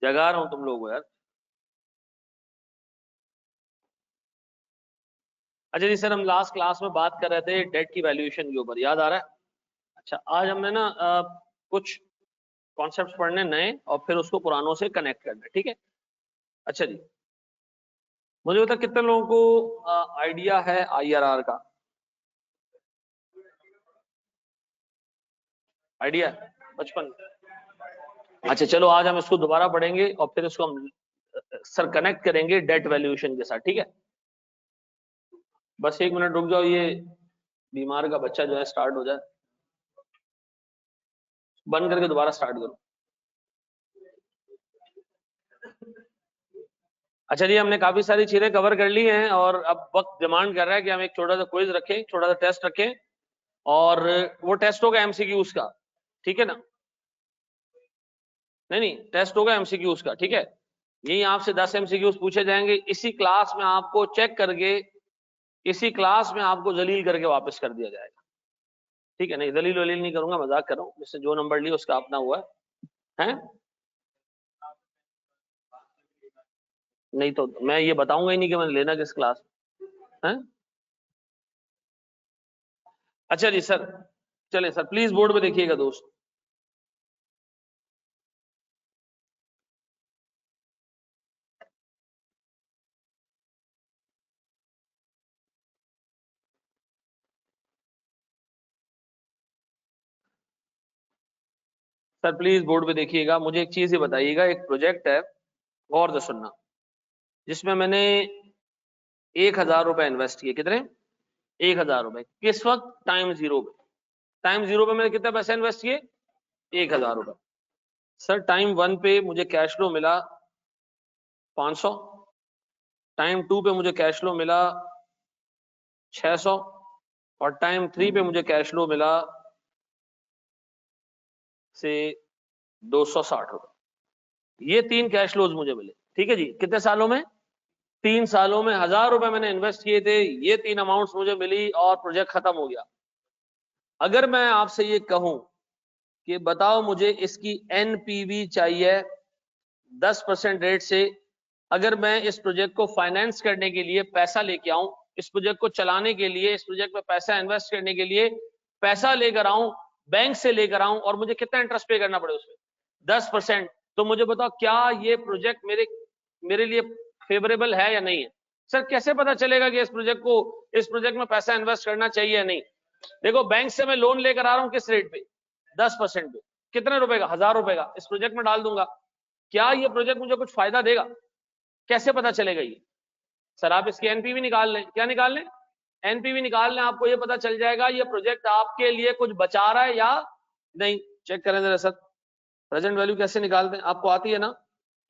जगा रहा हूं तुम लोगों को यार। अच्छा जी सर, हम लास्ट क्लास में बात कर रहे थे डेट की वैल्यूएशन के ऊपर, याद आ रहा है? अच्छा, आज हमने ना कुछ कॉन्सेप्ट्स पढ़ने नए और फिर उसको पुरानों से कनेक्ट करना है, ठीक है? अच्छा जी, मुझे बता कितने लोगों को आइडिया है आईआरआर का? आइडिया 55? अच्छा चलो, आज हम इसको दोबारा पढ़ेंगे और फिर इसको हम सर कनेक्ट करेंगे डेट वैल्यूएशन के साथ, ठीक है? बस 1 मिनट रुक जाओ, ये बीमार का बच्चा जो है स्टार्ट हो जाए, बंद करके दोबारा स्टार्ट करो। अच्छा जी, हमने काफी सारी चीजें कवर कर ली हैं और अब वक्त डिमांड कर रहा है कि हम एक छोटा सा क्विज रखें, छोटा सा टेस्ट रखें, और वो टेस्ट होगा एमसीक्यूज का, ठीक है ना? नहीं नहीं, टेस्ट होगा एमसीक्यूज का, ठीक है? यही आपसे 10 एमसीक्यूज पूछे जाएंगे, इसी क्लास में आपको चेक करके, इसी क्लास में आपको जलील करके वापस कर दिया जाएगा, ठीक है? नहीं, दलील वलील नहीं करूंगा, मजाक कर रहा हूँ, जिससे जो नंबर लिया उसका अपना हुआ है? नहीं तो मैं ये बताऊंगा ही नहीं कि मैंने लेना किस क्लास है। अच्छा जी सर, चले सर, प्लीज बोर्ड पे देखिएगा दोस्त। सर प्लीज बोर्ड पे देखिएगा, मुझे एक चीज ही बताइएगा, एक प्रोजेक्ट है, गौर से सुनना, जिसमें मैंने 1,000 रुपए इन्वेस्ट किए। कितने? 1,000 रुपए। किस वक्त? टाइम जीरो पे। टाइम जीरो पे मैंने कितने पैसे इन्वेस्ट किए? 1,000 रुपए। सर टाइम 1 पे मुझे कैश फ्लो मिला 500, टाइम 2 पे मुझे कैश फ्लो मिला 600, और टाइम 3 पे मुझे कैश फ्लो मिला से 260 रुपए। ये 3 कैश फ्लोज मुझे मिले, ठीक है जी? कितने सालों में? 3 सालों में 1,000 रुपए मैंने इन्वेस्ट किए थे, ये 3 अमाउंट्स मुझे मिली और प्रोजेक्ट खत्म हो गया। अगर मैं आपसे ये कहूं कि बताओ मुझे इसकी एनपीवी चाहिए 10% रेट से, अगर मैं इस प्रोजेक्ट को फाइनेंस करने के लिए पैसा लेके आऊं, इस प्रोजेक्ट को चलाने के लिए, इस प्रोजेक्ट में पैसा इन्वेस्ट करने के लिए पैसा लेकर आऊं, बैंक से लेकर आऊं, और मुझे कितना इंटरेस्ट पे करना पड़े उसमें? 10%। तो मुझे बताओ क्या ये प्रोजेक्ट मेरे मेरे लिए फेवरेबल है या नहीं है? सर कैसे पता चलेगा कि इस प्रोजेक्ट में पैसा इन्वेस्ट करना चाहिए या नहीं? देखो, बैंक से मैं लोन लेकर आ रहा हूं, किस रेट पे? 10% पे। कितने रुपए का? 1,000 रुपए का। इस प्रोजेक्ट में डाल दूंगा, क्या ये प्रोजेक्ट मुझे कुछ फायदा देगा? कैसे पता चलेगा ये? सर आप इसकी एनपीवी निकाल लें। क्या निकाल लें? एनपीवी निकाल लें, आपको ये पता चल जाएगा ये प्रोजेक्ट आपके लिए कुछ बचा रहा है या नहीं। चेक करें जरा सर, प्रेजेंट वैल्यू कैसे निकालते हैं, आपको आती है ना?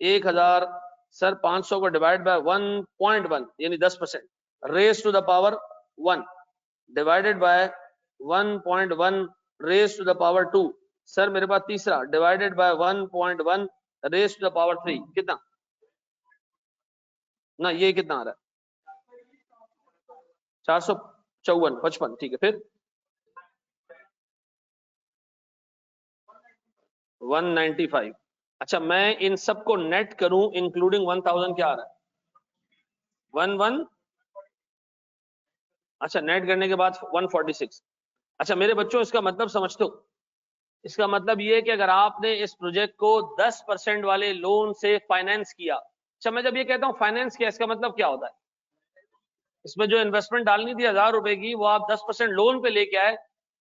1,000, सर 500 को डिवाइड बाय 1.1 यानी 10%, raise to the power 1 divided by 1.1 raise to the power 2। Sir मेरे पास तीसरा, divided by 1.1 raise to the power 3। कितना ना, ये कितना आ रहा है? 454, 55, ठीक है। फिर 195। अच्छा, मैं इन सबको नेट करूं इंक्लूडिंग 1,000, क्या आ रहा है? 11। अच्छा, नेट करने के बाद 146। अच्छा मेरे बच्चों, इसका मतलब समझते हो? इसका मतलब ये है कि अगर आपने इस प्रोजेक्ट को 10% वाले लोन से फाइनेंस किया। अच्छा, मैं जब ये कहता हूं फाइनेंस किया, इसका मतलब क्या होता है? इसमें जो इन्वेस्टमेंट डालनी थी 1,000 रुपए की, वो आप 10% लोन पे लेके आए,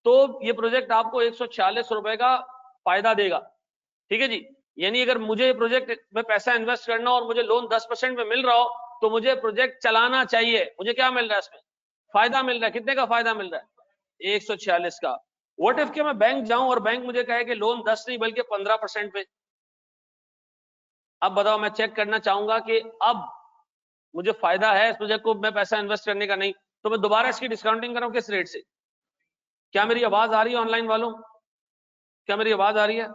तो ये प्रोजेक्ट आपको 146 रुपए का फायदा देगा, ठीक है जी? यानी अगर मुझे प्रोजेक्ट में पैसा इन्वेस्ट करना और मुझे लोन 10% में मिल रहा हो, तो मुझे प्रोजेक्ट चलाना चाहिए। मुझे क्या मिल रहा है इसमें? फायदा मिल रहा है। कितने का फायदा मिल रहा है? 146 का। व्हाट इफ के मैं बैंक जाऊं और बैंक मुझे कहे कि लोन 10 नहीं बल्कि 15% पे? अब बताओ, मैं चेक करना चाहूंगा कि अब मुझे फायदा है इस प्रोजेक्ट को मैं पैसा इन्वेस्ट करने का, नहीं, तो मैं दोबारा इसकी डिस्काउंटिंग कराऊं किस रेट से? क्या मेरी आवाज आ रही है ऑनलाइन वालों? क्या मेरी आवाज आ रही है?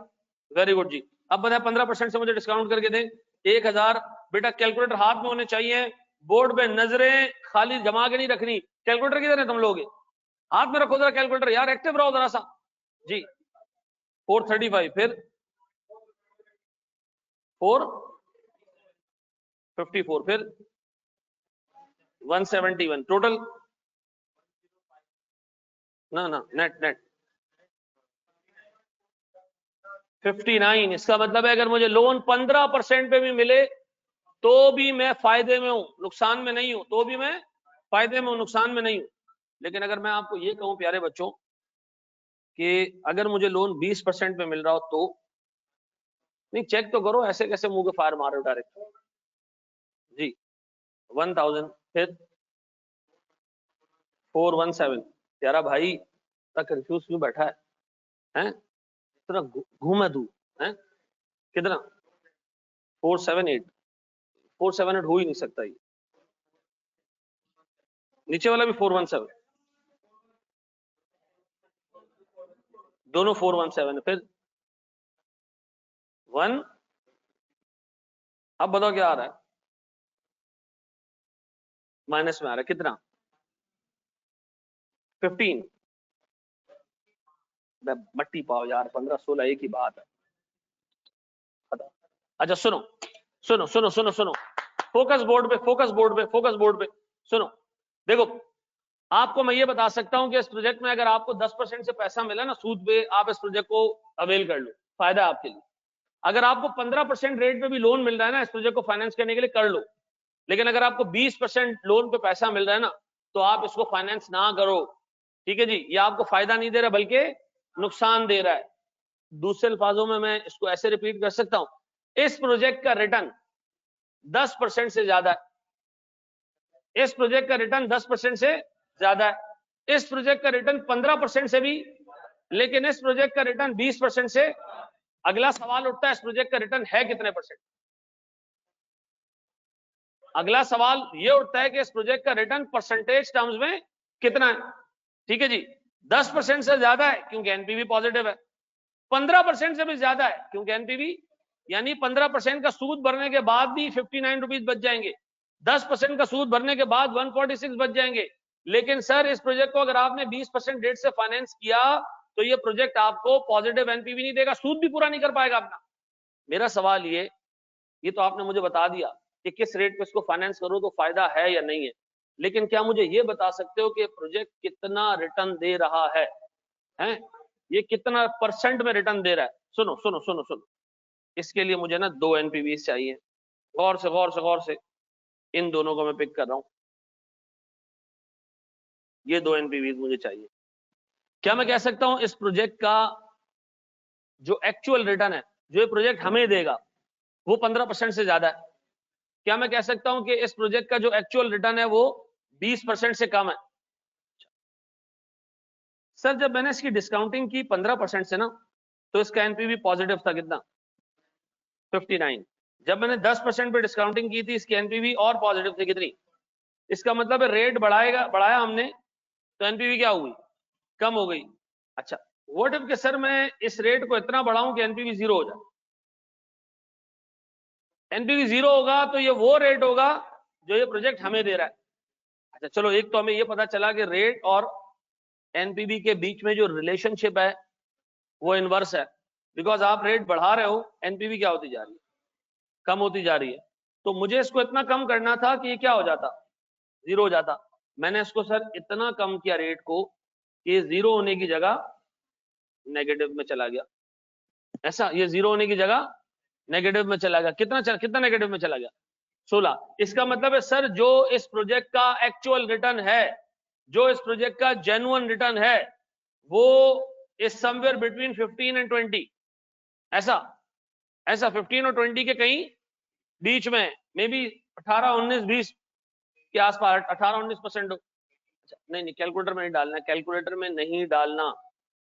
वेरी गुड जी। अब बताए 15% से मुझे डिस्काउंट करके दें 1,000। बेटा कैलकुलेटर हाथ में होने चाहिए, बोर्ड पे नजरें खाली जमा के नहीं रखनी। कैलकुलेटर किधर है तुम लोग? हाथ में रखो जरा कैलकुलेटर यार, एक्टिव रहो जरा सा। जी 435। फिर 454, फिर 171 टोटल, ना नेट 59। इसका मतलब है अगर मुझे लोन 15% पे भी मिले तो भी मैं फायदे में हूं, नुकसान में नहीं हूं, तो भी मैं फायदे में हूं, नुकसान में नहीं हूं। लेकिन अगर मैं आपको ये कहूं प्यारे बच्चों कि अगर मुझे लोन 20% पे मिल रहा हो तो नहीं, चेक तो करो, ऐसे कैसे मुंह के फायर मारो डायरेक्ट जी। 1000, फिर 417। प्यारा भाई तक कंफ्यूज क्यों बैठा है इतना घूमा तू है? कितना? 478 हो ही नहीं सकता ये, नीचे वाला भी 417, दोनों 417 है, फिर 1। अब बताओ क्या आ रहा है? माइनस में आ रहा है, कितना? 15। मट्टी पाओ यार, 15-16 एक ही बात है। अच्छा सुनो सुनो सुनो सुनो सुनो, फोकस बोर्ड पे, फोकस बोर्ड पे, फोकस बोर्ड पे सुनो। देखो आपको मैं ये बता सकता हूं कि इस प्रोजेक्ट में अगर आपको 10% से पैसा मिला ना सूद पे, आप इस प्रोजेक्ट को अवेल कर लो, फायदा है आपके लिए। अगर आपको 15% रेट पे भी लोन मिल रहा है ना इस प्रोजेक्ट को फाइनेंस करने के लिए, कर लो। लेकिन अगर आपको 20% लोन पे पैसा मिल रहा है ना, तो आप इसको फाइनेंस ना करो, ठीक है जी। ये आपको फायदा नहीं दे रहा बल्कि नुकसान दे रहा है। दूसरे अल्फाजों में मैं इसको ऐसे रिपीट कर सकता हूं, इस प्रोजेक्ट का रिटर्न 10% से ज्यादा है, इस प्रोजेक्ट का रिटर्न 10% से ज्यादा है, इस प्रोजेक्ट का रिटर्न 15% से भी, लेकिन इस प्रोजेक्ट का रिटर्न 20% से। अगला सवाल उठता है इस प्रोजेक्ट का रिटर्न है कितने परसेंट? अगला सवाल ये उठता है कि इस प्रोजेक्ट का रिटर्न परसेंटेज टर्म्स में कितना है? ठीक है जी, 10% से ज्यादा है क्योंकि एनपीवी पॉजिटिव है, 15% से भी ज्यादा है क्योंकि एनपीवी, यानी 15% का सूद भरने के बाद भी 59 रुपीज बच जाएंगे, 10% का सूद भरने के बाद 146 बच जाएंगे। लेकिन सर इस प्रोजेक्ट को अगर आपने 20% रेट से फाइनेंस किया तो ये प्रोजेक्ट आपको पॉजिटिव एनपीवी नहीं देगा, सूद भी पूरा नहीं कर पाएगा अपना। मेरा सवाल ये तो आपने मुझे बता दिया कि किस रेट पे इसको फाइनेंस करो तो फायदा है या नहीं है, लेकिन क्या मुझे ये बता सकते हो कि प्रोजेक्ट कितना रिटर्न दे रहा है? ये कितना परसेंट में रिटर्न दे रहा है? सुनो सुनो सुनो सुनो, इसके लिए मुझे ना 2 एनपीवी चाहिए, गौर से गौर से गौर से, इन दोनों को मैं पिक कर रहा हूं, ये 2 एनपीवी मुझे चाहिए। क्या मैं कह सकता हूं इस प्रोजेक्ट का जो एक्चुअल रिटर्न है जो ये प्रोजेक्ट हमें देगा वो 15% से ज्यादा है? क्या मैं कह सकता हूं कि इस प्रोजेक्ट का जो एक्चुअल रिटर्न है वो 20% से कम है? सर जब मैंने इसकी डिस्काउंटिंग की 15% से ना, तो इसका एनपीवी पॉजिटिव था, कितना? 59। जब मैंने 10% पे डिस्काउंटिंग की थी इसकी एनपीवी और पॉजिटिव थी, कितनी? इसका मतलब है रेट बढ़ाया हमने तो एनपीवी क्या हुई? कम हो गई। अच्छा, व्हाट इफ के सर मैं इस रेट को इतना बढ़ाऊं कि एनपीवी 0 हो जाए? एनपीवी 0 होगा तो ये वो रेट होगा जो ये प्रोजेक्ट हमें दे रहा है। अच्छा चलो, एक तो हमें ये पता चला कि रेट और एनपीवी के बीच में जो रिलेशनशिप है वो इनवर्स है, बिकॉज आप रेट बढ़ा रहे हो, एनपीवी क्या होती जा रही है? कम होती जा रही है। तो मुझे इसको इतना कम करना था कि ये क्या हो जाता? 0 हो जाता। मैंने इसको सर इतना कम किया रेट को कि 0 होने की जगह नेगेटिव में चला गया। ऐसा, ये 0 होने की जगह नेगेटिव में चला गया। कितना नेगेटिव में चला गया? 16। इसका मतलब है सर जो इस प्रोजेक्ट का एक्चुअल रिटर्न है, जो इस प्रोजेक्ट का जेन्युइन रिटर्न है, वो इज समवेयर बिटवीन 15 एंड 20। ऐसा 15 और 20 के कहीं बीच में, मे बी 18, 19, 20 के आसपास, 18-19% हो। अच्छा नहीं, कैलकुलेटर में नहीं डालना, कैलकुलेटर में नहीं डालना।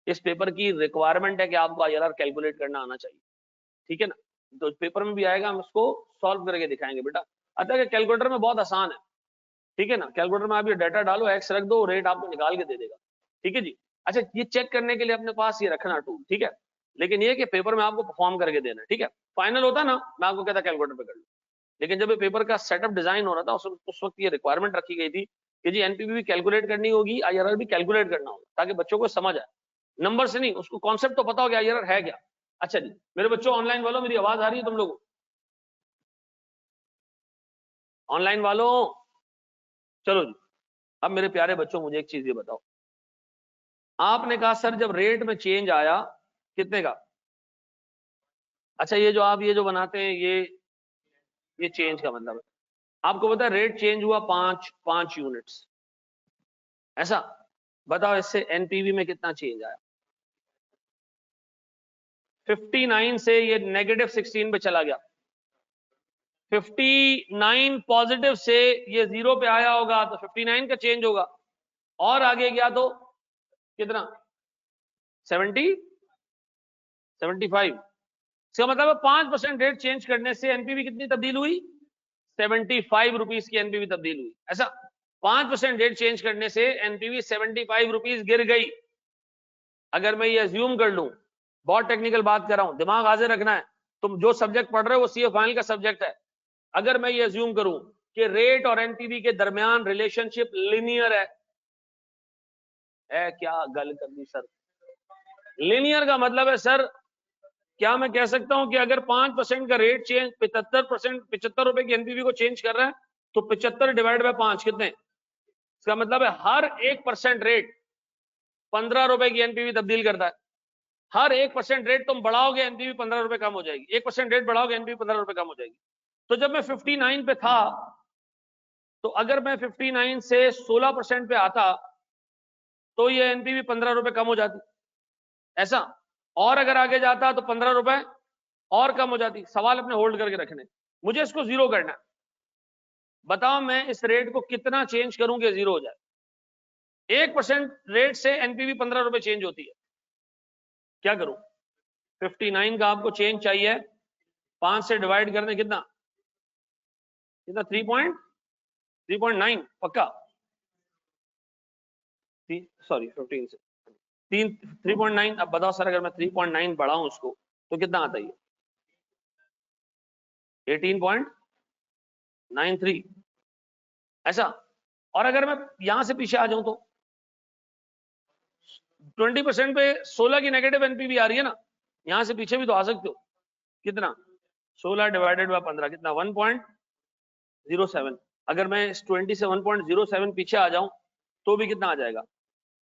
इस पेपर की रिक्वायरमेंट है कि आपको आईआरआर कैलकुलेट करना आना चाहिए, ठीक है ना? तो पेपर में भी आएगा, हम उसको सॉल्व करके दिखाएंगे बेटा। अतः कैलकुलेटर में बहुत आसान है, ठीक है ना? कैलकुलेटर में आप ये डाटा डालो, एक्स रख दो, रेट आपको निकाल के दे देगा, ठीक है जी। अच्छा, ये चेक करने के लिए अपने पास ये रखना टूल, ठीक है? लेकिन ये कि पेपर में आपको परफॉर्म करके देना, ठीक है? फाइनल होता ना, मैं आपको कहता कैलकुलेटर पे कर लो। लेकिन जब ये पेपर का सेटअप डिजाइन हो रहा था उस वक्त ये रिक्वायरमेंट रखी गई थी कि जी एनपीवी भी कैलकुलेट करनी होगी, आईआरआर भी कैलकुलेट करना होगा, ताकि बच्चों को समझ आए, नंबर से नहीं, उसको कॉन्सेप्ट तो पता हो कि आईआरआर है क्या। अच्छा जी, मेरे बच्चों ऑनलाइन वालों, मेरी आवाज आ रही है तुम लोगों? ऑनलाइन वालों चलो जी। अब मेरे प्यारे बच्चों मुझे एक चीज ये बताओ, आपने कहा सर जब रेट में चेंज आया कितने का, अच्छा ये जो आप ये जो बनाते हैं ये चेंज का मतलब है, आपको पता है रेट चेंज हुआ 5 यूनिट्स, ऐसा बताओ इससे एनपीवी में कितना चेंज आया। 59 से ये -16 पे चला गया, 59 पॉजिटिव से ये 0 पे आया होगा तो 59 का चेंज होगा, और आगे गया तो कितना 75। इसका मतलब है 5% रेट चेंज करने से एनपीवी कितनी तब्दील हुई, 75 रुपीज की एनपीवी तब्दील हुई। ऐसा 5% रेट चेंज करने से एनपीवी 75 रुपीज गिर गई। अगर मैं ये अज्यूम कर लूं, बहुत टेक्निकल बात कर रहा हूं, दिमाग हाजिर रखना है, तुम जो सब्जेक्ट पढ़ रहे हो वो सीए फाइनल का सब्जेक्ट है। अगर मैं ये अज्यूम करूं कि रेट और एनपीवी के दरमियान रिलेशनशिप लिनियर है, क्या गल कर दी सर, लिनियर का मतलब है सर, क्या मैं कह सकता हूं कि अगर 5% का रेट चेंज 75 रुपए की एनपीवी को चेंज कर रहा है तो 75 डिवाइड बाय 5 कितने, इसका मतलब है हर 1% रेट 15 रुपए की एनपीवी तब्दील करता है। हर 1% रेट तुम बढ़ाओगे एनपीवी 15 रुपए कम हो जाएगी, 1% रेट बढ़ाओगे एनपीवी 15 रुपए कम हो जाएगी। तो जब मैं 59 पे था तो अगर मैं 59 से 16% पे आता तो ये एनपीवी 15 रुपए कम हो जाती, ऐसा, और अगर आगे जाता तो 15 रुपए और कम हो जाती। सवाल अपने होल्ड करके रखने, मुझे इसको जीरो करना है। बताओ मैं इस रेट को कितना चेंज करूं कि जीरो हो जाए। 1% रेट से एनपीवी 15 रुपए चेंज होती है, क्या करूं, 59 का आपको चेंज चाहिए, 5 से डिवाइड करने कितना कितना 3.9 पक्का, सॉरी 15 से 3.9। अब बताओ सर अगर मैं 3.9 बढ़ाऊं उसको तो कितना आता है, 18.93, ऐसा। और अगर मैं यहां से पीछे आ जाऊं तो 20% पे 16 की नेगेटिव एनपीवी आ रही है ना, यहां से पीछे भी तो आ सकते हो, कितना 16 डिवाइडेड बाय 15 कितना 1.07। अगर मैं इस 20 से 1.07 पीछे आ जाऊं तो भी कितना आ जाएगा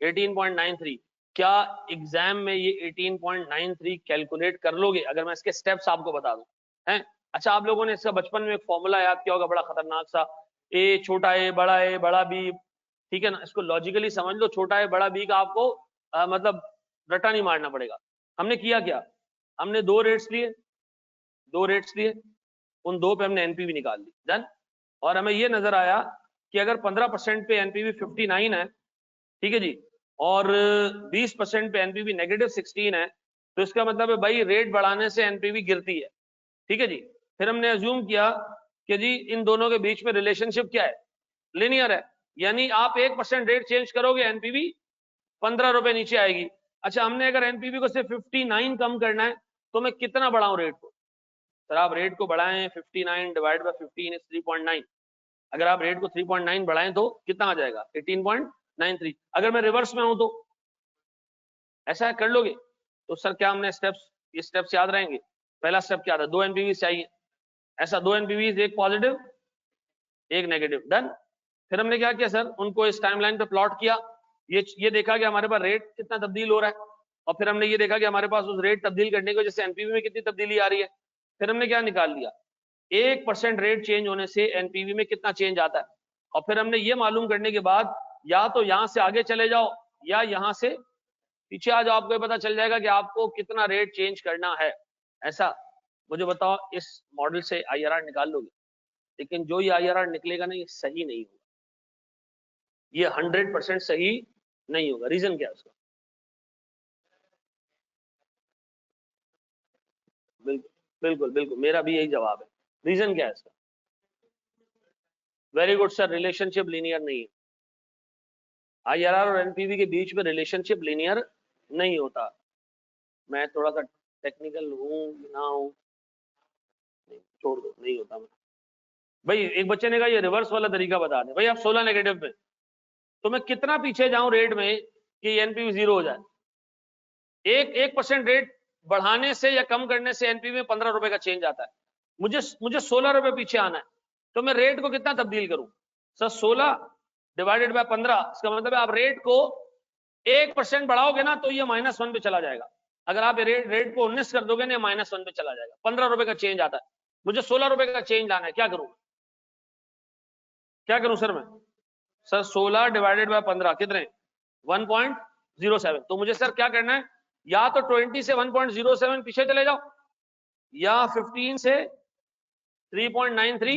18.93। क्या एग्जाम में ये 18.93 कैलकुलेट कर लोगे अगर मैं इसके स्टेप्स आपको बता दूं हैं। अच्छा आप लोगों ने इसका बचपन में एक फॉर्मूला याद किया होगा बड़ा खतरनाक सा, ए छोटा ए बड़ा बी, ठीक है ना, इसको लॉजिकली समझ लो, छोटा ए बड़ा बी का आपको मतलब रटा नहीं मारना पड़ेगा। हमने किया क्या, हमने दो रेट्स लिए, उन दो पे हमने एनपीवी निकाल ली, डन। और हमें ये नजर आया कि अगर 15% पे एनपीवी 59 है, ठीक है जी, और 20% पे एनपीवी -16 है, तो इसका मतलब है भाई रेट बढ़ाने से एनपीवी गिरती है, ठीक है जी। फिर हमने अज्यूम किया कि जी इन दोनों के बीच में रिलेशनशिप क्या है, लिनियर है, यानी आप 1% रेट चेंज करोगे एनपीवी 15 रुपए नीचे आएगी। अच्छा हमने अगर एनपीवी को सिर्फ 59 कम करना है तो मैं कितना बढ़ाऊं रेट को, सर आप रेट को बढ़ाएं 59 डिवाइड बाय 15 इज 3.9, अगर आप रेट को 3.9 बढ़ाएं तो कितना आ जाएगा 18.93। अगर मैं रिवर्स में हूं तो ऐसा कर लोगे तो सर क्या हमने स्टेप्स, ये स्टेप्स याद रहेंगे। पहला स्टेप क्या था, 2 एनपीवी चाहिए, ऐसा 2 एनपीवी, एक पॉजिटिव एक नेगेटिव, डन। फिर हमने क्या किया सर, उनको इस टाइमलाइन पे प्लॉट किया, ये देखा कि हमारे पास रेट कितना तब्दील हो रहा है, और फिर हमने ये देखा कि हमारे पास उस रेट तब्दील करने की वजह से एनपीवी में कितनी तब्दीली आ रही है। फिर हमने क्या निकाल लिया, 1% रेट चेंज होने से एनपीवी में कितना चेंज आता है, और फिर हमने ये मालूम करने के बाद या तो यहां से आगे चले जाओ या यहां से पीछे आ जाओ, आपको पता चल जाएगा कि आपको कितना रेट चेंज करना है। ऐसा मुझे बताओ इस मॉडल से आईआरआर निकाल लोगे, लेकिन जो ये आईआरआर निकलेगा ना ये सही नहीं होगा, ये 100% सही नहीं होगा। रीजन क्या है उसका, बिल्कुल बिल्कुल बिल्कुल मेरा भी यही जवाब है। रीजन क्या है इसका, very good sir, relationship linear नहीं है। आईआरआर और एनपीवी के बीच में रिलेशनशिप लीनियर नहीं होता। मैं थोड़ा सा टेक्निकल हूं ना हूं, छोड़ दो, नहीं होता। मैं भाई एक बच्चे ने कहा ये रिवर्स वाला तरीका बता दे, भाई आप 16 नेगेटिव पे, तो मैं कितना पीछे जाऊं रेट में कि एनपीवी 0 हो जाए। 1% रेट बढ़ाने से या कम करने से एनपीवी में 15 रुपए का चेंज आता है, मुझे 16 रुपए पीछे आना है, तो मैं रेट को कितना तब्दील करूं सर, 16 डिवाइडेड बाय 15, इसका मतलब है आप रेट को 1% बढ़ाओगे ना तो ये -1 पे चला जाएगा। अगर आप रेट को 19 कर दोगे ना, -1 पे चला जाएगा। 15 रुपए का चेंज आता है, मुझे 16 रुपए का चेंज लाना है, क्या करूं सर मैं? सर 16 डिवाइडेड बाय 15 कितने? 1.07। तो मुझे सर क्या करना है, या तो 20 से 1.07 पीछे चले जाओ, या 15 से 3.93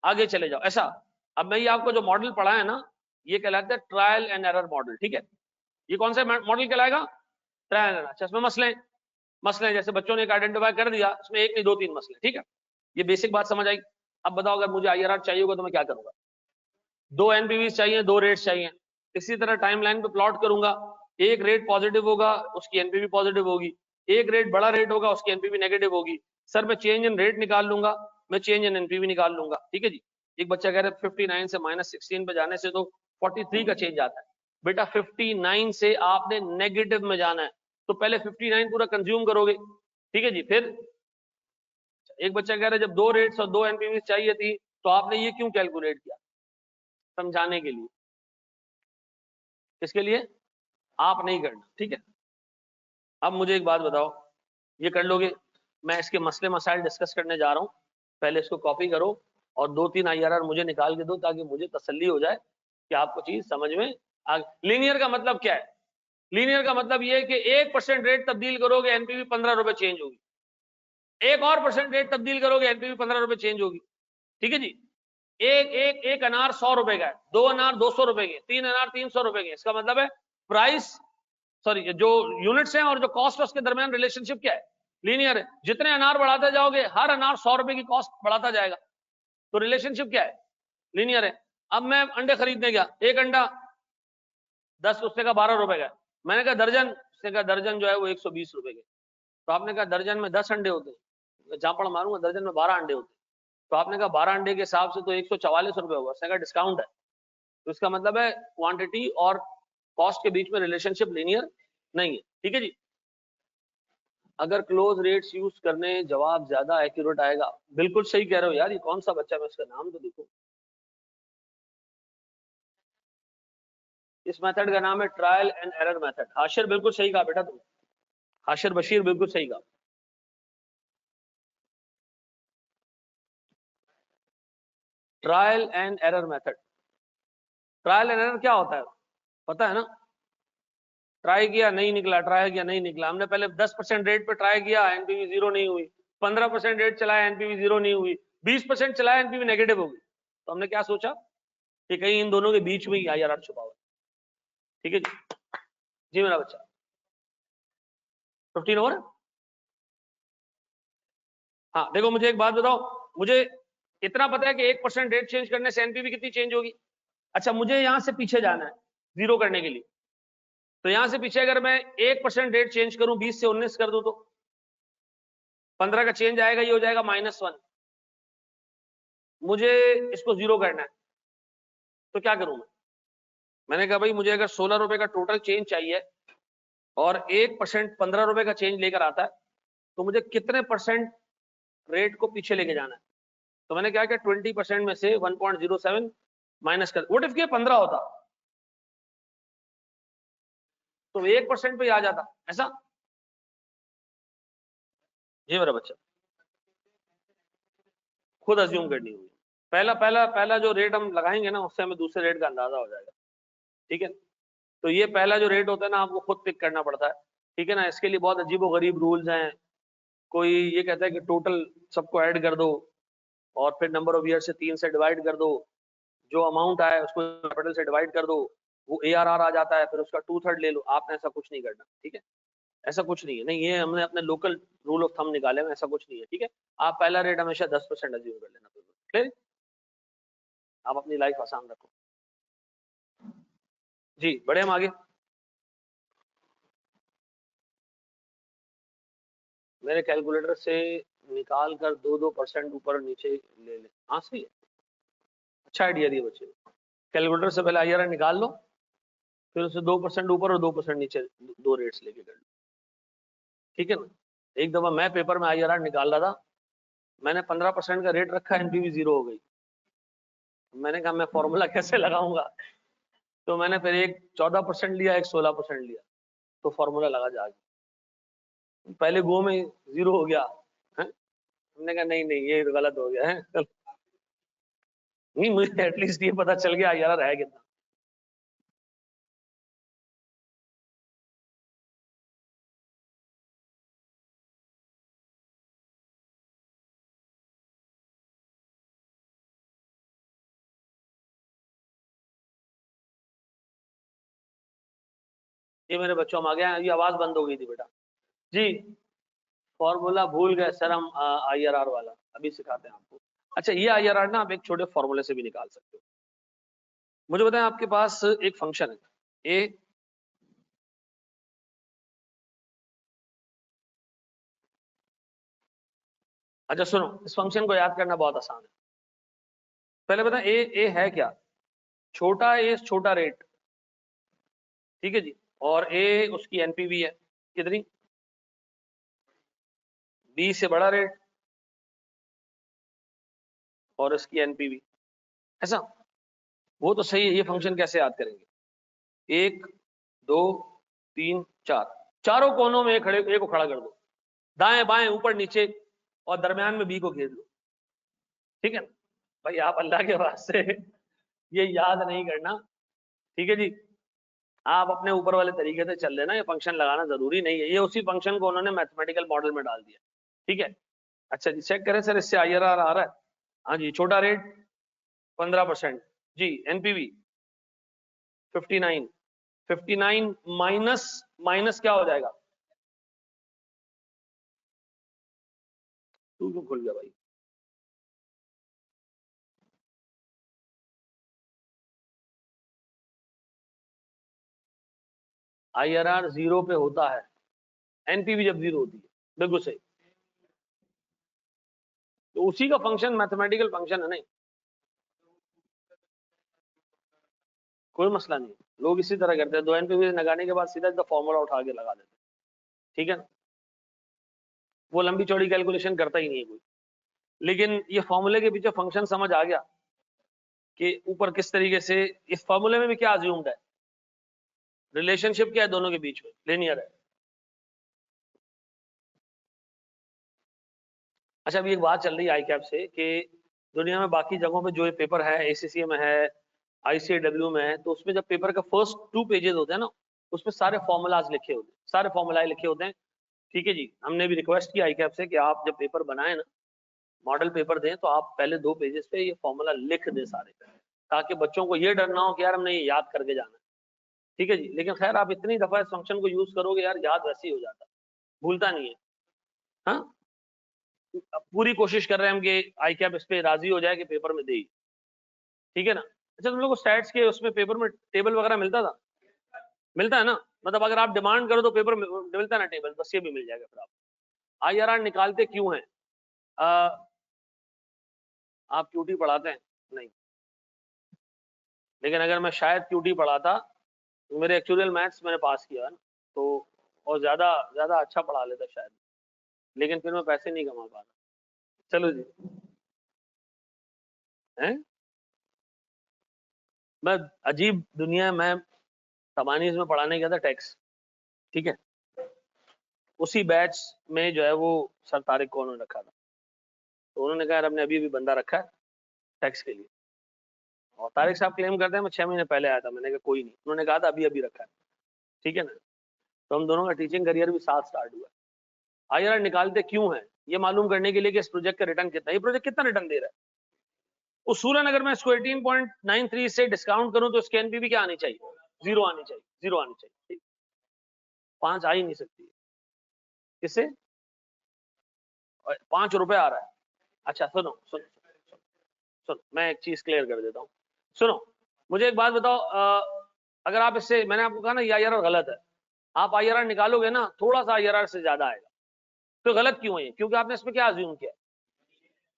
आगे चले जाओ, ऐसा। अब मैं ये आपको जो मॉडल पढ़ा है ना, ये कहलाता है ट्रायल एंड एरर मॉडल, ठीक है। ये कौन सा मॉडल कहलाएगा? Trial and error. अच्छा, इसमें मसले जैसे बच्चों ने एक आइडेंटिफाई कर दिया, इसमें एक नहीं 2-3 मसले, ठीक है। ये बेसिक बात समझ आई। अब बताओ अगर मुझे IRR चाहिए होगा तो मैं क्या करूंगा? 2 NPV चाहिए, 2 रेट्स चाहिए। इसी तरह टाइमलाइन पे प्लॉट करूंगा, एक रेट पॉजिटिव होगा उसकी NPV पॉजिटिव होगी, एक रेट बड़ा रेट होगा उसकी NPV नेगेटिव होगी। सर मैं चेंज इन रेट निकाल लूंगा, मैं चेंज इन NPV निकाल लूंगा, ठीक है जी। एक बच्चा कह रहा है 59 से -16 पे जाने से तो 43 का चेंज आता है। बेटा 59 से आपने नेगेटिव में जाना है, तो पहले 59 पूरा कंज्यूम करोगे, ठीक है जी। फिर एक बच्चा कह रहा है जब 2 रेट्स और 2 NPV चाहिए थी तो आपने ये क्यों कैलकुलेट किया? समझाने के लिए, इसके लिए आप नहीं करना, ठीक है। अब मुझे एक बात बताओ, ये कर लोगे? मैं इसके मसले मसाइल डिस्कस करने जा रहा हूं, पहले इसको कॉपी करो और 2-3 IRR मुझे निकाल के दो ताकि मुझे तसल्ली हो जाए कि आपको चीज समझ में आ। लीनियर का मतलब क्या है? लीनियर का मतलब ये है कि 1% रेट तब्दील करोगे NPV 15 रुपए चेंज होगी, एक और % रेट तब्दील करोगे NPV 15 रुपए चेंज होगी, ठीक है जी। एक अनार 100 रुपए का है, 2 अनार 200 रुपए के, 3 अनार 300 रुपए के। इसका मतलब है प्राइस, सॉरी, जो यूनिट्स हैं और जो कॉस्ट है उसके दरमियान रिलेशनशिप क्या है? लीनियर है। जितने अनार बढ़ाते जाओगे हर अनार 100 रुपए की कॉस्ट बढ़ाता जाएगा, तो रिलेशनशिप क्या है? लीनियर है। अब मैं अंडे खरीदने गया, एक अंडा 10, उसने कहा 12 रुपए का, मैंने कहा दर्जन, उसने कहा दर्जन जो है वो 120 रुपए के। तो आपने कहा दर्जन में 10 अंडे होते हैं, झापड़ मारूंगा, दर्जन में 12 अंडे होते हैं। तो आपने कहा 12 अंडे के हिसाब से तो 144 रुपए होगा, उसने कहा डिस्काउंट है। तो इसका मतलब है क्वांटिटी और कॉस्ट के बीच में रिलेशनशिप लीनियर नहीं है, ठीक है जी। अगर क्लोज रेट्स यूज करने जवाब ज्यादा एक्यूरेट आएगा, बिल्कुल सही कह रहे हो यार। ये कौन सा बच्चा, मैं इसका नाम तो देखो। इस मेथड का नाम है trial and error method. Hashir बिल्कुल सही कहा बेटा तुम, हाशिर बशीर बिल्कुल सही कहा। Trial and error method. Trial and error क्या होता है पता है ना? ट्राई किया नहीं निकला, ट्राई किया नहीं निकला। हमने पहले 10% रेट पे ट्राई किया, NPV 0 नहीं हुई। 15% रेट चलाया, NPV 0 नहीं हुई। 20% चलाया, NPV नेगेटिव हो गई। तो हमने क्या सोचा कि कहीं इन दोनों के बीच में ही IRR छुपा हुआ, ठीक है जी। जी मेरा बच्चा 15 ओवर। हाँ देखो, मुझे एक बात बताओ, मुझे इतना पता है कि 1% रेट चेंज करने से NPV कितनी चेंज होगी। अच्छा, मुझे यहां से पीछे जाना है जीरो करने के लिए। तो यहां से पीछे अगर मैं 1% रेट चेंज करूं, 20 से 19 कर दूं, तो 15 का चेंज आएगा, ये हो जाएगा -1। मुझे इसको जीरो करना है, तो क्या करूं मैं? मैंने कहा भाई मुझे अगर 16 रुपए का टोटल चेंज चाहिए और 1% 15 रुपए का चेंज लेकर आता है, तो मुझे कितने % रेट को पीछे लेके जाना है? तो मैंने क्या किया, 20% में से 1.07 माइनस कर। व्हाट इफ ये 15 होता तो 1% पे आ जाता, ऐसा। जी मेरा बच्चा खुद अज्यूम करनी होगी। पहला पहला पहला जो रेट हम लगाएंगे ना, उससे हमें दूसरे रेट का अंदाजा हो जाएगा, ठीक है। तो ये पहला जो रेट होता है ना, आपको खुद पिक करना पड़ता है, ठीक है ना। इसके लिए बहुत अजीबोगरीब रूल्स हैं। कोई ये कहता है कि टोटल सबको ऐड कर दो और फिर नंबर ऑफ ईयर से 3 से डिवाइड कर दो, जो अमाउंट आया उसको कैपिटल से डिवाइड कर दो, वो ARR आ जाता है, फिर उसका 2/3 ले लो। आपने ऐसा कुछ नहीं करना, ठीक है। ऐसा कुछ नहीं है, नहीं, ये हमने अपने लोकल रूल ऑफ थंब निकाले हैं, ऐसा कुछ नहीं है, ठीक है। आप पहला रेट हमेशा 10% अज्यूम कर लेना, क्लियर। आप अपनी लाइफ आसान रखो जी। बढ़े हम आगे। मेरे कैलकुलेटर से निकाल कर 2% ऊपर नीचे ले ले। हाँ सही है, अच्छा आइडिया दिया बच्चे। कैलकुलेटर से पहले IRR निकाल लो, फिर उसे 2% ऊपर और 2% नीचे, दो रेट्स लेके कर लो, ठीक है ना। एक दफा मैं पेपर में IRR निकाल रहा था, मैंने 15% का रेट रखा, NPV 0 हो गई। मैंने कहा मैं फॉर्मूला कैसे लगाऊंगा, तो मैंने फिर एक 14% लिया, एक 16% लिया, तो फॉर्मूला लगा जाके। पहले गो में 0 हो गया है? हमने कहा नहीं नहीं ये तो गलत हो गया है। नहीं, मुझे एटलीस्ट ये पता चल गया यार है कितना। ये मेरे बच्चों में आ गया, ये आवाज बंद हो गई थी बेटा जी। फॉर्मूला भूल गए सर हम, IRR वाला अभी सिखाते हैं आपको। अच्छा ये IRR ना आप एक छोटे फॉर्मूले से भी निकाल सकते हो। मुझे बताएं आपके पास एक फंक्शन है ए, अच्छा सुनो इस फंक्शन को याद करना बहुत आसान है। पहले बताएं ए है क्या, छोटा ए छोटा रेट, ठीक है जी, और ए उसकी एनपीवी है कितनी, 20 से बड़ा रेट और इसकी एनपीवी, ऐसा। वो तो सही है, ये फंक्शन कैसे याद करेंगे, 1 2 3 4, चारों कोनों में खड़े ए को खड़ा कर दो, दाएं बाएं ऊपर नीचे, और दरमियान में बी को घेर लो, ठीक है ना। भाई आप अल्लाह के वास्ते ये याद नहीं करना, ठीक है जी। आप अपने ऊपर वाले तरीके से चल लेना, ये फंक्शन लगाना जरूरी नहीं है, ये उसी फंक्शन को उन्होंने मैथमेटिकल मॉडल में डाल दिया, ठीक है। अच्छा जी चेक करें सर, इससे IRR आ रहा है, हाँ जी, छोटा रेट 15% जी, एनपीवी 59, 59 माइनस माइनस क्या हो जाएगा, तू क्यों खुल गया भाई, IRR 0 पे होता है, एनपीवी जब 0 होती है, बिल्कुल सही। तो उसी का फंक्शन मैथमेटिकल फंक्शन है, नहीं कोई मसला नहीं, लोग इसी तरह करते हैं, 2 एनपीवी लगाने के बाद सीधा फॉर्मूला उठा के लगा देते हैं, ठीक है ना। वो लंबी चौड़ी कैलकुलेशन करता ही नहीं है कोई, लेकिन ये फॉर्मूले के पीछे फंक्शन समझ आ गया कि ऊपर किस तरीके से, इस फॉर्मूले में भी क्या अज्यूम्ड है, रिलेशनशिप क्या है दोनों के बीच में, लिनियर है। अच्छा अभी एक बात चल रही है ICAP से कि दुनिया में बाकी जगहों पे जो ये पेपर है, ACCA में है, ICAW में है, तो उसमें जब पेपर का फर्स्ट 2 पेजेस होते हैं ना, उसमें सारे फॉर्मूलाज लिखे होते हैं, सारे फॉर्मूलाए लिखे होते हैं, ठीक है जी। हमने भी रिक्वेस्ट की ICAP से कि आप जब पेपर बनाए ना, मॉडल पेपर दें, तो आप पहले 2 पेजेस पे ये फॉर्मूला लिख दें सारे, ताकि बच्चों को ये डर ना हो कि यार हमने ये याद करके जाना है, ठीक है जी। लेकिन खैर आप इतनी दफा इस फंक्शन को यूज करोगे यार, याद वैसे ही हो जाता है, भूलता नहीं है। हाँ पूरी कोशिश कर रहे हैं हम कि ICAP इस पे राजी हो जाए कि पेपर में दे, ठीक है ना। अच्छा तुम लोग को स्टैट्स के उसमें पेपर में टेबल वगैरह मिलता था, मिलता है ना, मतलब अगर आप डिमांड करो तो पेपर मिलता है ना टेबल, बस ये भी मिल जाएगा फिर आप। IRR निकालते क्यों हैं, आप QT पढ़ाते हैं नहीं, लेकिन अगर मैं शायद QT पढ़ाता तो मेरे एक्चुअल मैथ्स मैंने पास किया है ना, तो और ज्यादा ज्यादा अच्छा पढ़ा लेता शायद, लेकिन फिर मैं पैसे नहीं कमा पा रहा। चलो जी, हैं मैं अजीब दुनिया में तमानीज में पढ़ाने गया था टैक्स, ठीक है, उसी बैच में जो है वो सर तारिक को उन्होंने रखा था, तो उन्होंने कहा यार हमने अभी अभी बंदा रखा है टैक्स के लिए, और तारिक साहब क्लेम करते हैं मैं 6 महीने पहले आया था, मैंने कहा कोई नहीं, उन्होंने कहा था अभी अभी रखा है, ठीक है ना। तो हम दोनों का टीचिंग करियर भी साथ स्टार्ट हुआ है। IRR निकालते क्यों है, ये मालूम करने के लिए कि इस प्रोजेक्ट का रिटर्न कितना है, ये प्रोजेक्ट कितना रिटर्न दे रहा है। उसूलन अगर मैं इसको 18.93 से डिस्काउंट करूं तो इसकी एनपीवी क्या आनी चाहिए, 0 आनी चाहिए, 0 आनी चाहिए, 5 आ ही नहीं सकती, किससे, 5 रुपए आ रहा है। अच्छा सुनो सुनो सुनो, सुनो मैं एक चीज क्लियर कर देता हूँ, सुनो मुझे एक बात बताओ, अगर आप इससे, मैंने आपको कहा ना ये IRR गलत है, आप IRR निकालोगे ना थोड़ा सा IRR से ज्यादा आएगा, तो गलत क्यों है, क्योंकि आपने इसमें क्या अज्यूम किया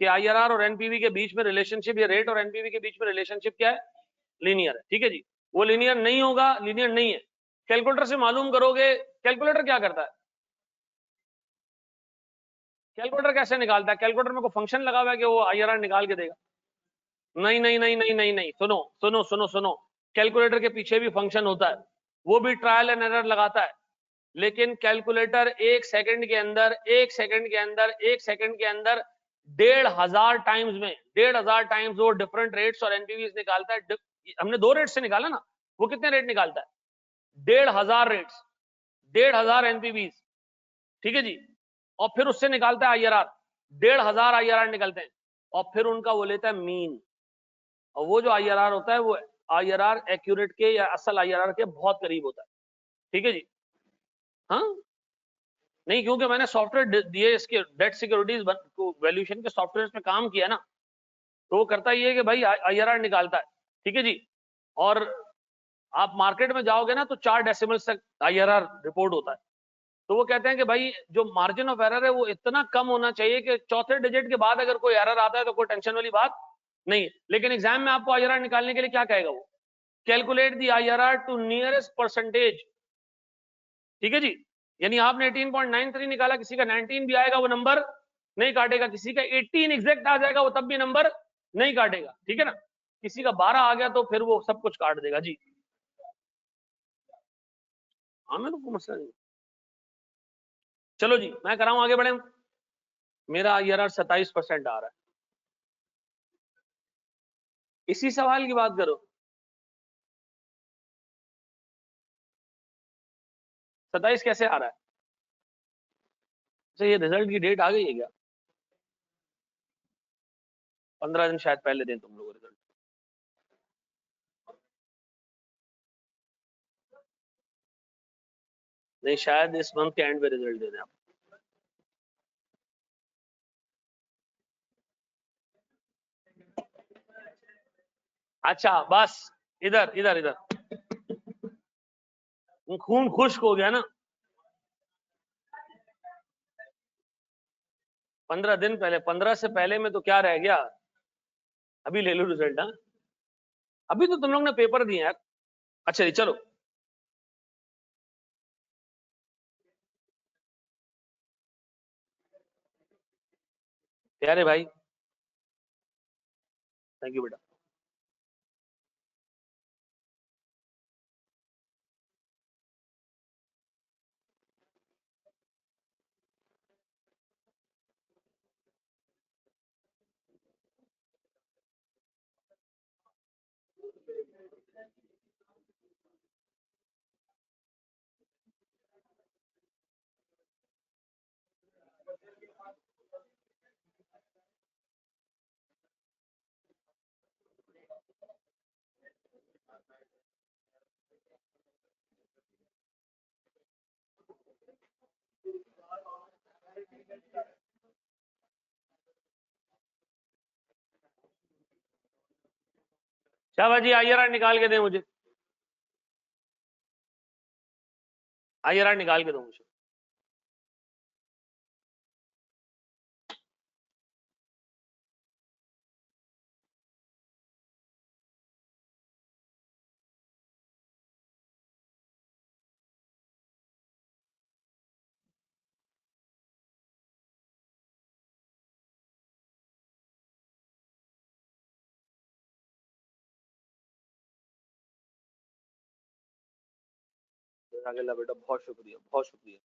कि IRR और एनपीवी के बीच में रिलेशनशिप, या रेट और एनपीवी के बीच में रिलेशनशिप क्या है, लीनियर है, ठीक है जी। वो लीनियर नहीं होगा, लीनियर नहीं है, कैलकुलेटर से मालूम करोगे, कैलकुलेटर क्या करता है, कैलकुलेटर कैसे निकालता है, कैलकुलेटर में कोई फंक्शन लगा हुआ है कि वो IRR निकाल के देगा, नहीं नहीं नहीं नहीं नहीं नहीं, सुनो सुनो सुनो सुनो, कैलकुलेटर के पीछे भी फंक्शन होता है, वो भी ट्रायल एंड एरर लगाता है, लेकिन कैलकुलेटर एक सेकंड के अंदर 1,500 टाइम्स में 1,500 टाइम्स वो डिफरेंट रेट्स और एनपीवीज निकालता है। हमने 2 रेट से निकाला ना, वो कितने रेट निकालता है? 1,500 रेट्स, 1,500 एनपीवीज, ठीक है जी। और फिर उससे निकालता है आईआरआर, 1,500 आईआरआर निकलते हैं, और फिर उनका वो लेता है मीन। और वो जो आईआरआर होता है, वो आईआरआर एक्यूरेट के या असल आईआरआर के बहुत करीब होता है, ठीक है जी। हाँ नहीं, क्योंकि मैंने सॉफ्टवेयर दिए इसके डेट सिक्योरिटीज वैल्यूएशन के सॉफ्टवेयर में काम किया ना, तो वो करता ही है कि भाई आईआरआर निकालता है, ठीक है जी। और आप मार्केट में जाओगे ना तो 4 डेसिमल्स तक आईआरआर रिपोर्ट होता है। तो वो कहते हैं कि भाई जो मार्जिन ऑफ एरर है वो इतना कम होना चाहिए कि चौथे डिजिट के बाद अगर कोई एरर आता है तो कोई टेंशन वाली बात नहीं है। लेकिन एग्जाम में आपको आईआरआर निकालने के लिए क्या कहेगा वो? Calculate the IRR to nearest percentage, ठीक है जी। यानी आपने 18.93 निकाला, किसी का 19 भी आएगा वो नंबर नहीं काटेगा, किसी का 18 एग्जैक्ट आ जाएगा वो तब भी नंबर नहीं काटेगा, ठीक है ना। किसी का 12 आ गया तो फिर वो सब कुछ काट देगा जी। हाँ मैं तो कोई मसला नहीं। चलो जी मैं कराऊं, आगे बढ़े। मेरा आईआरआर 27% आ रहा है। इसी सवाल की बात करो, 27 कैसे आ रहा है? अच्छा ये रिजल्ट की डेट आ गई है क्या? 15 दिन शायद पहले दें तुम लोग रिजल्ट। नहीं शायद इस मंथ के एंड में रिजल्ट दे दें आप। अच्छा बस, इधर इधर इधर, खून खुश्क हो गया ना। 15 दिन पहले, 15 से पहले में तो क्या रह गया? अभी ले लो रिजल्ट। हाँ अभी तो तुम लोग ने पेपर दिए यार। अच्छा जी चलो। प्यारे भाई, थैंक यू बेटा। शाबाश जी, आईआरआर निकाल के दे मुझे, आईआरआर निकाल के दो मुझे। अल्लाह बेटा, बहुत शुक्रिया, बहुत शुक्रिया।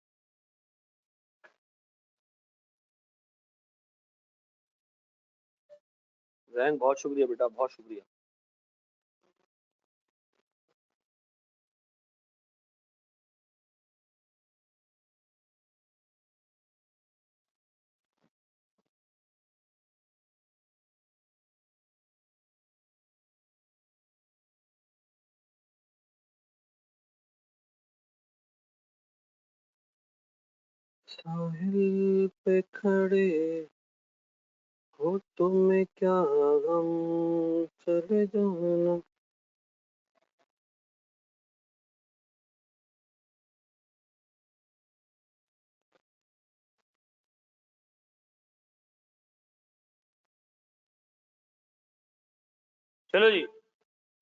जैन बहुत शुक्रिया बेटा, बहुत शुक्रिया। साहिल पे खड़े हो तुम्हें क्या गम, चले जाना। चलो जी,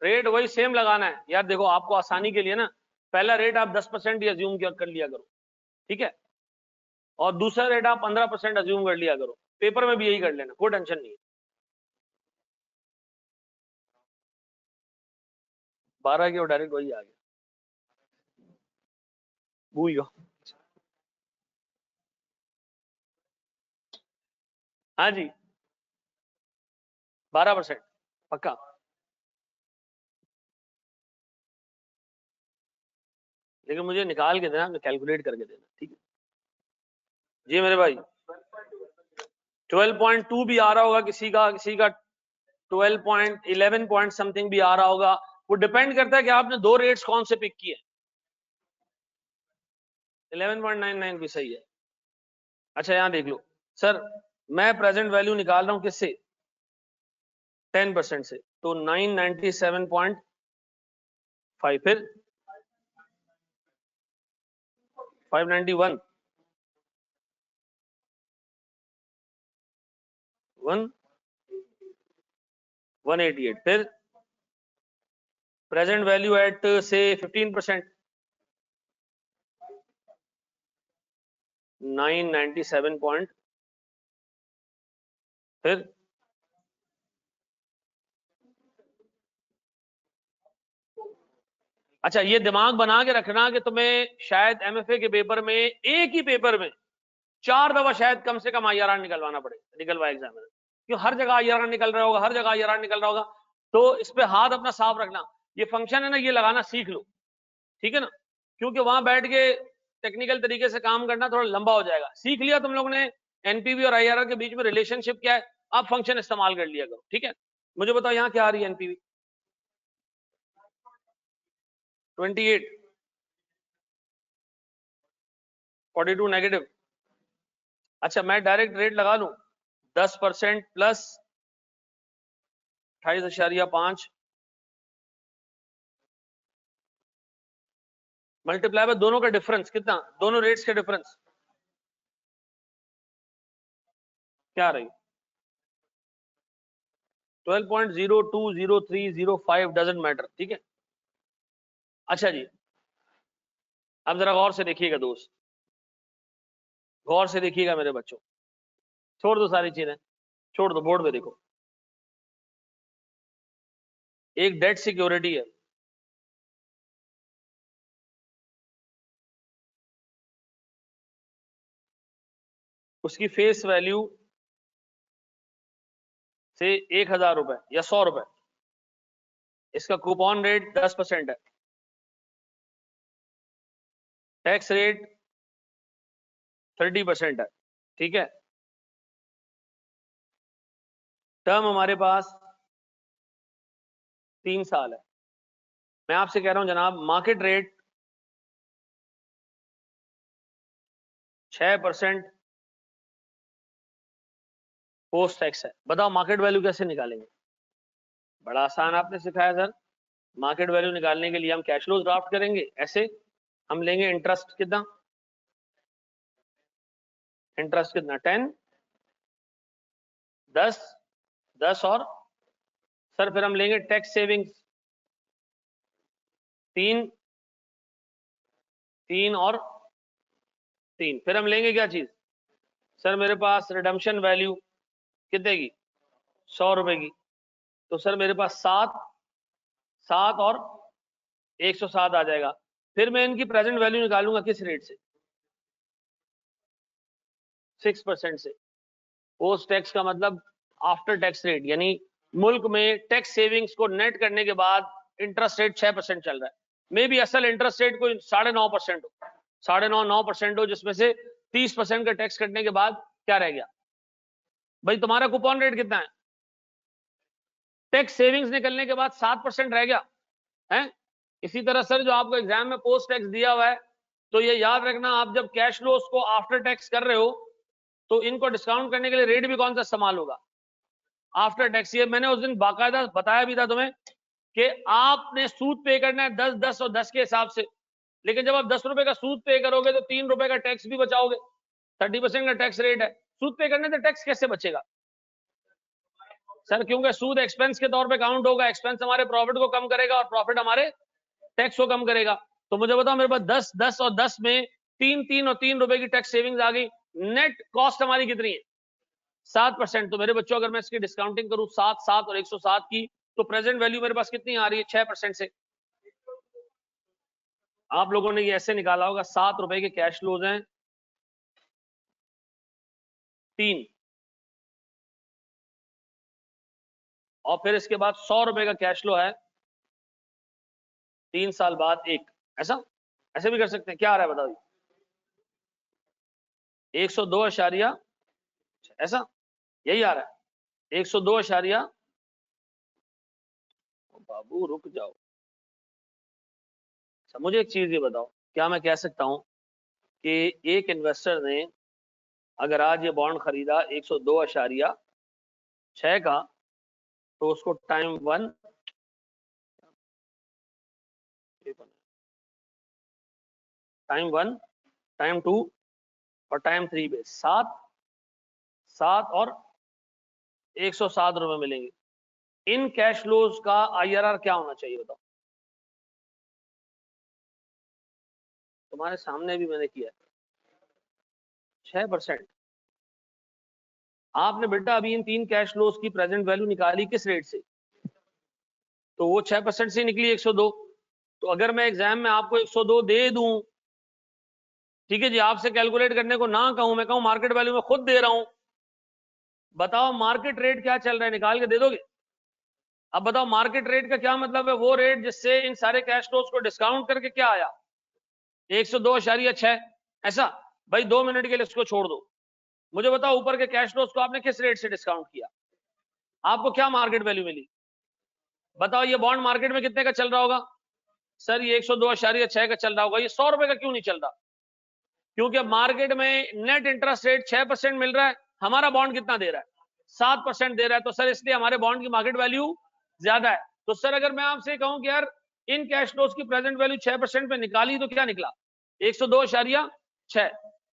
रेट वही सेम लगाना है यार। देखो आपको आसानी के लिए ना, पहला रेट आप 10% ही अज्यूम कर लिया करो, ठीक है। और दूसरा रेट आप 15% अज्यूम कर लिया करो। पेपर में भी यही कर लेना, कोई टेंशन नहीं है। 12 की और डायरेक्ट वही आ गया, भूल गया। हाँ जी 12% पक्का। लेकिन मुझे निकाल के देना, कैलकुलेट करके देना, ठीक है जी मेरे भाई। 12.2 भी आ रहा होगा किसी का 12.11 पॉइंट समथिंग भी आ रहा होगा। वो डिपेंड करता है कि आपने दो रेट्स कौन से पिक किए। 11.99 भी सही है। अच्छा यहां देख लो सर, मैं प्रेजेंट वैल्यू निकाल रहा हूं किससे, 10% से, तो 997.5, फिर 591, 188, फिर प्रेजेंट वैल्यू एट से 15%, 997 पॉइंट, फिर अच्छा ये दिमाग बना के रखना कि तुम्हें शायद एमएफए के पेपर में, एक ही पेपर में 4 दफा शायद कम से कम आईआरआर निकलवाना पड़े, निकलवाए एग्जामिनर, क्यों हर जगह आईआरआर निकल रहा होगा, हर जगह आईआरआर निकल रहा होगा। तो इस पे हाथ अपना साफ रखना। ये फंक्शन है ना, ये लगाना सीख लो, ठीक है ना, क्योंकि वहां बैठ के टेक्निकल तरीके से काम करना थोड़ा लंबा हो जाएगा। सीख लिया तुम लोगों ने एनपीवी और आईआरआर के बीच में रिलेशनशिप क्या है, आप फंक्शन इस्तेमाल कर लिया करो, ठीक है। मुझे बताओ यहाँ क्या आ रही है एनपीवी 28, 42 नेगेटिव। अच्छा मैं डायरेक्ट रेट लगा लूं 10% प्लस 28.5 मल्टीप्लाई बाय दोनों का डिफरेंस कितना, दोनों रेट्स का डिफरेंस क्या रही, 12.020305 डजंट मैटर, ठीक है। अच्छा जी अब जरा गौर से देखिएगा दोस्त, गौर से देखिएगा मेरे बच्चों, छोड़ दो सारी चीजें, छोड़ दो, बोर्ड पे देखो। एक डेट सिक्योरिटी है, उसकी फेस वैल्यू से 1000 रुपए या 100 रुपए, इसका कूपन रेट 10% है, टैक्स रेट 30% है, ठीक है। टर्म हमारे पास 3 साल है। मैं आपसे कह रहा हूं जनाब, मार्केट रेट 6% पोस्ट टैक्स है। बताओ मार्केट वैल्यू कैसे निकालेंगे, बड़ा आसान आपने सिखाया सर। मार्केट वैल्यू निकालने के लिए हम कैश फ्लो ड्राफ्ट करेंगे, ऐसे हम लेंगे इंटरेस्ट कितना, इंटरेस्ट कितना 10, 10, 10 और सर फिर हम लेंगे टैक्स सेविंग्स 3, 3 और 3, फिर हम लेंगे क्या चीज सर, मेरे पास रिडम्पशन वैल्यू कितने की 100 रुपए की, तो सर मेरे पास 7, 7 और 107 आ जाएगा। फिर मैं इनकी प्रेजेंट वैल्यू निकालूंगा किस रेट से, 6% से। पोस्ट टैक्स का मतलब आफ्टर टैक्स रेट, यानी मुल्क में टैक्स सेविंग्स को नेट करने के बाद इंटरेस्ट रेट 6% चल रहा है। मे भी असल इंटरेस्ट रेट कोई 9.5% हो, 9.5% हो, जिसमें से 30% का टैक्स कटने के बाद क्या रह गया भाई, तुम्हारा कूपन रेट कितना है, टैक्स सेविंग्स निकलने के बाद 7% रह गया है। इसी तरह सर जो आपको एग्जाम में पोस्ट टैक्स दिया हुआ है, तो ये याद रखना, आप जब कैश फ्लोस को आफ्टर टैक्स कर रहे हो तो इनको डिस्काउंट करने के लिए रेट भी कौन सा इस्तेमाल होगा, आफ्टर टैक्स। ये मैंने उस दिन बाकायदा बताया भी था तुम्हें कि आपने सूद पे करना है 10, 10 और 10 के हिसाब से, लेकिन जब आप 10 रुपए का सूद पे करोगे तो 3 रुपए का टैक्स भी बचाओगे, 30% का टैक्स रेट है। सूद पे करने से टैक्स कैसे बचेगा सर, क्योंकि सूद एक्सपेंस के तौर पे काउंट होगा, एक्सपेंस हमारे प्रॉफिट को कम करेगा और प्रॉफिट हमारे टैक्स को कम करेगा। तो मुझे बताओ मेरे पास 10, 10 और 10 में 3, 3 और 3 रुपए की टैक्स सेविंग्स आ गई, नेट कॉस्ट हमारी कितनी है 7%। तो मेरे बच्चों अगर मैं इसकी डिस्काउंटिंग करूं 7, 7 और 107 की, तो प्रेजेंट वैल्यू मेरे पास कितनी आ रही है 6% से, आप लोगों ने ये ऐसे निकाला होगा, 7 रुपए के कैश फ्लोज हैं 3, और फिर इसके बाद 100 रुपए का कैश फ्लो है 3 साल बाद 1। ऐसा ऐसे भी कर सकते हैं। क्या आ रहा है बताओ? 102 ऐसा यही आ रहा है 102 बाबू रुक जाओ। अच्छा, मुझे एक चीज ये बताओ, क्या मैं कह सकता हूं कि एक इन्वेस्टर ने अगर आज ये बॉन्ड खरीदा 102.6 का, तो उसको टाइम 1, टाइम 1, टाइम 2 और टाइम 3 पे 7 और 107 रुपए मिलेंगे। इन कैश फ्लोज का IRR क्या होना चाहिए बताओ? तुम्हारे सामने भी मैंने किया 6%। आपने बेटा अभी इन 3 कैश फ्लोज की प्रेजेंट वैल्यू निकाली किस रेट से? तो वो 6% से निकली 102। तो अगर मैं एग्जाम में आपको 102 दे दूं, ठीक है जी, आपसे कैलकुलेट करने को ना कहूं, मैं कहूं मार्केट वैल्यू में खुद दे रहा हूं, बताओ मार्केट रेट क्या चल रहा है, निकाल के दे दोगे? अब बताओ मार्केट रेट का क्या मतलब है? वो रेट जिससे इन सारे कैश फ्लोज को डिस्काउंट करके क्या आया 102.6। ऐसा भाई 2 मिनट के लिए इसको छोड़ दो, मुझे बताओ ऊपर के कैश फ्लोज को आपने किस रेट से डिस्काउंट किया, आपको क्या मार्केट वैल्यू मिली? बताओ ये बॉन्ड मार्केट में कितने का चल रहा होगा? सर ये 102.6 का चल रहा होगा। ये 100 रुपए का क्यों नहीं चल रहा? क्योंकि मार्केट में नेट इंटरेस्ट रेट 6% मिल रहा है, हमारा बॉन्ड कितना दे रहा है? 7% दे रहा है। तो सर इसलिए हमारे बॉन्ड की मार्केट वैल्यू ज्यादा है। तो सर अगर मैं आपसे कहूं कि यार इन कैश फ्लोज की प्रेजेंट वैल्यू 6% पे निकाली, तो क्या निकला? 102.6।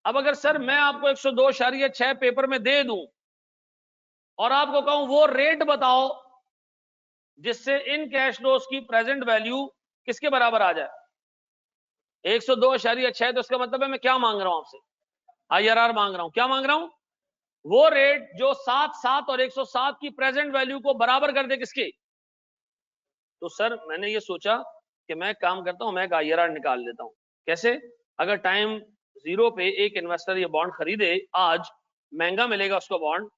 अब अगर सर मैं आपको 102.6 पेपर में दे दूं और आपको कहूं वो रेट बताओ जिससे इन कैश फ्लोज की प्रेजेंट वैल्यू किसके बराबर आ जाए? 102.6। तो इसका मतलब है मैं क्या मांग रहा हूं आपसे? IRR मांग रहा हूं। क्या मांग रहा हूं? वो रेट जो 7 और 107 की प्रेजेंट वैल्यू को बराबर कर दे किसके? तो सर मैंने ये सोचा कि मैं काम करता हूं, मैं एक IRR निकाल लेता हूं। कैसे? अगर टाइम 0 पे एक इन्वेस्टर ये बॉन्ड खरीदे, आज महंगा मिलेगा उसको बॉन्ड,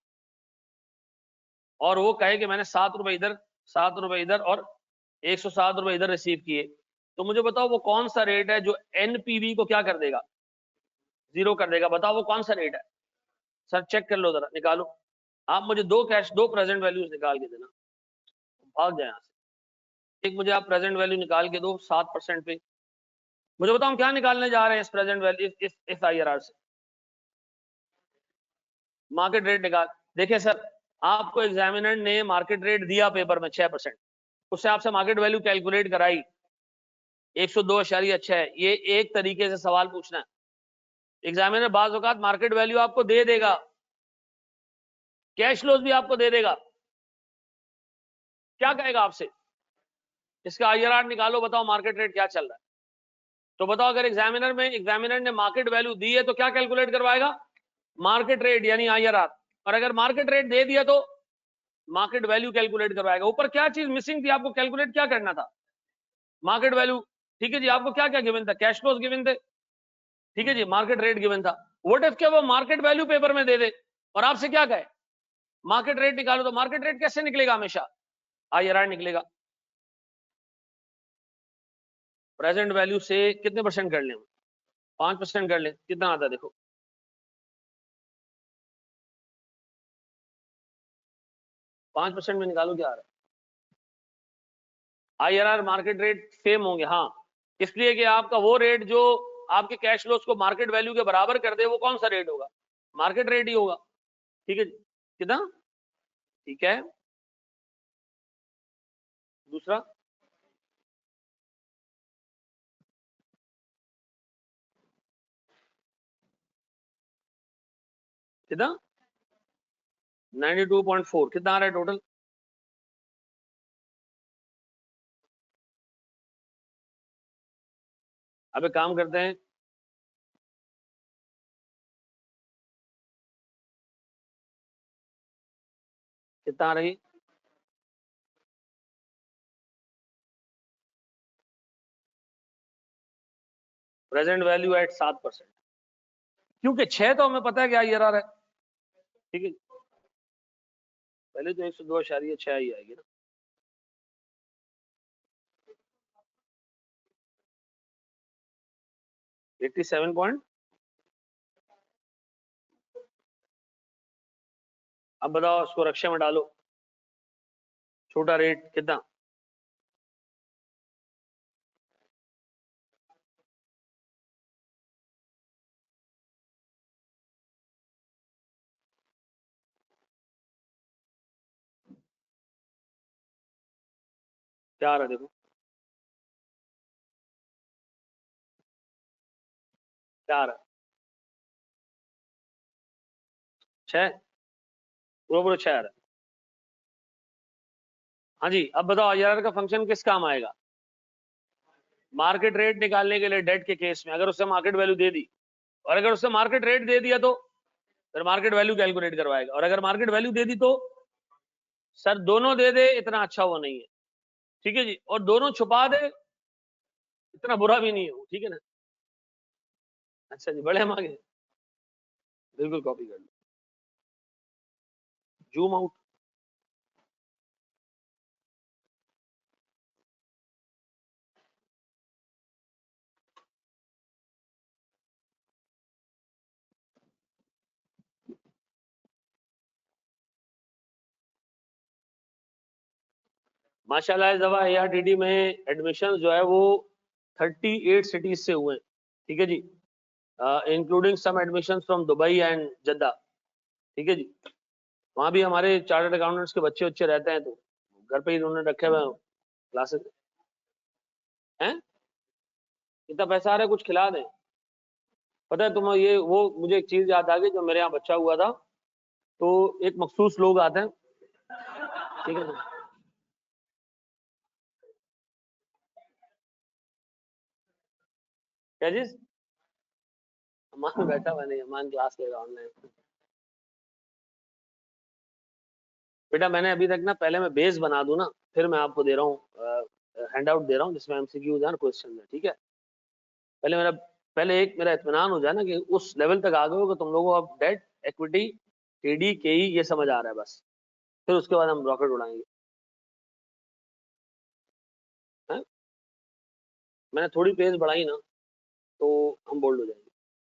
और वो कहे कि मैंने 7 रुपए इधर, 7 रुपए इधर और 107 रुपए इधर रिसीव किए, तो मुझे बताओ वो कौन सा रेट है जो NPV को क्या कर देगा? 0 कर देगा। बताओ वो कौन सा रेट है? सर चेक कर लो, जरा निकालो। आप मुझे दो प्रेजेंट वैल्यूज निकाल के देना, भाग जाए यहाँ से। एक मुझे आप प्रेजेंट वैल्यू निकाल के दो 7% पे। मुझे बताओ हम क्या निकालने जा रहे हैं इस प्रेजेंट वैल्यू, इस IRR से? मार्केट रेट निकाल। देखिए सर, आपको एग्जामिनर ने मार्केट रेट दिया पेपर में 6%, उससे आपसे मार्केट वैल्यू कैलकुलेट कराई 102.6। ये एक तरीके से सवाल पूछना है। एग्जामिनर बाज औकात मार्केट वैल्यू आपको दे देगा, कैश फ्लोज भी आपको दे देगा, क्या कहेगा आपसे? इसका IRR निकालो, बताओ मार्केट रेट क्या चल रहा है। तो बताओ अगर एग्जामिनर ने मार्केट वैल्यू दी है तो क्या कैलकुलेट करवाएगा? मार्केट रेट यानी IRR। और अगर मार्केट रेट दे दिया तो मार्केट वैल्यू कैलकुलेट करवाएगा। ऊपर क्या चीज मिसिंग थी? आपको कैलकुलेट क्या करना था? Market value. ठीक है जी, आपको क्या क्या गिवन था? कैश फ्लोज गिवन थे, ठीक है जी, मार्केट रेट गिवन था। व्हाट इफ क्या वो मार्केट वैल्यू पेपर में दे दे और आपसे क्या कहे मार्केट रेट निकालो, तो मार्केट रेट कैसे निकलेगा? हमेशा IRR निकलेगा। प्रेजेंट वैल्यू से कितने परसेंट कर लें? 5% कर लें, कितना आता है देखो? 5% में निकालो क्या आ रहा है? IRR मार्केट रेट सेम होंगे, हाँ, इसलिए कि आपका वो रेट जो आपके कैश फ्लोज को मार्केट वैल्यू के बराबर कर दे, वो कौन सा रेट होगा? मार्केट रेट ही होगा। ठीक है, कितना? ठीक है, दूसरा कितना? 92.4। कितना आ रहा है टोटल? अब एक काम करते हैं, कितना आ रही? प्रेजेंट वैल्यू एट 7%, क्योंकि 6 तो हमें पता है क्या IRR है, ठीक है। पहले तो 102.6 ही आएगी ना। $87 अब बताओ, उसको रक्षा में डालो, छोटा रेट कितना, क्या आ रहा है देखो, क्या आ रहा है, 6, पूरा पूरा 6 आ रहा है। हाँ जी, अब बताओ IRR का फंक्शन किस काम आएगा, मार्केट रेट निकालने के लिए डेट के केस में, अगर उससे मार्केट वैल्यू दे दी, और अगर उससे मार्केट रेट दे दिया तो फिर मार्केट वैल्यू कैलकुलेट करवाएगा, और अगर मार्केट वैल्यू दे दी तो सर दोनों दे दे इतना अच्छा वो नहीं है, ठीक है जी, और दोनों छुपा दे इतना बुरा भी नहीं है वो, ठीक है ना। अच्छा जी, बड़े हम आगे, बिल्कुल कॉपी कर लो, जूम आउट, माशाल्लाह इस दफा ARTD में एडमिशन जो है वो 38 सिटीज से हुए, ठीक है जी, including some admission from Dubai and Jeddah, ठीक है जी। वहां भी हमारे चार्टर्ड अकाउंटेंट्स के बच्चे रहते हैं, तो घर पे ही उन्होंने रखे हुए क्लासेस हैं। इतना पैसा आ रहा है, कुछ खिला दें। पता है तुम्हें ये वो मुझे एक चीज याद आ गई, जब मेरे यहाँ बच्चा हुआ था तो एक मखसूस लोग आते हैं, ठीक है ना। क्या चीज, अमान बैठा हुआ नहीं, अमान क्लास लेगा ऑनलाइन। बेटा मैंने अभी तक ना, पहले मैं बेस बना दूं ना, फिर मैं आपको दे रहा हूँ हैंड आउट दे रहा हूँ जिसमें MCQs है, क्वेश्चन है, ठीक है। पहले एक मेरा इत्मीनान हो जाए ना कि उस लेवल तक आ गए हो कि तुम लोगों को अब डेट, इक्विटी, TD, KE ये समझ आ रहा है बस, फिर उसके बाद हम रॉकेट उड़ाएंगे, है? मैंने थोड़ी पेज बढ़ाई ना तो हम बोल्ड हो जाएंगे,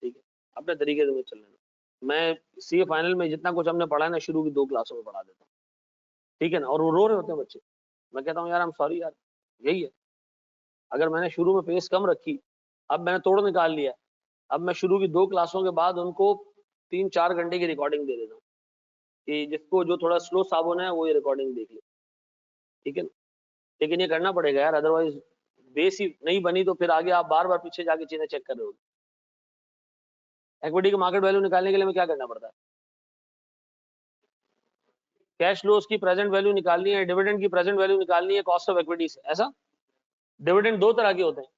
ठीक है। अपने तरीके से मुझे चल लेना। मैं CA फाइनल में जितना कुछ हमने पढ़ा है ना, शुरू की 2 क्लासों में पढ़ा देता हूँ, ठीक है ना, और वो रो रहे होते हैं बच्चे, मैं कहता हूँ यार हम सॉरी यार, यही है। अगर मैंने शुरू में पेस कम रखी, अब मैंने तोड़ निकाल लिया, अब मैं शुरू की 2 क्लासों के बाद उनको 3-4 घंटे की रिकॉर्डिंग दे देता हूँ कि जिसको जो थोड़ा स्लो साबुन है वो ये रिकॉर्डिंग देख ले, ठीक है ना। लेकिन ये करना पड़ेगा यार, अदरवाइज बेस ही नहीं बनी तो फिर आगे आप बार बार पीछे जाके चीजें चेक कर रहे हो। इक्विटी का मार्केट वैल्यू निकालने के लिए हमें क्या करना पड़ता है, कैश फ्लोज की प्रेजेंट वैल्यू निकालनी है, डिविडेंड की प्रेजेंट वैल्यू निकालनी है कॉस्ट ऑफ इक्विटी से, ऐसा। डिविडेंड 2 तरह के होते हैं,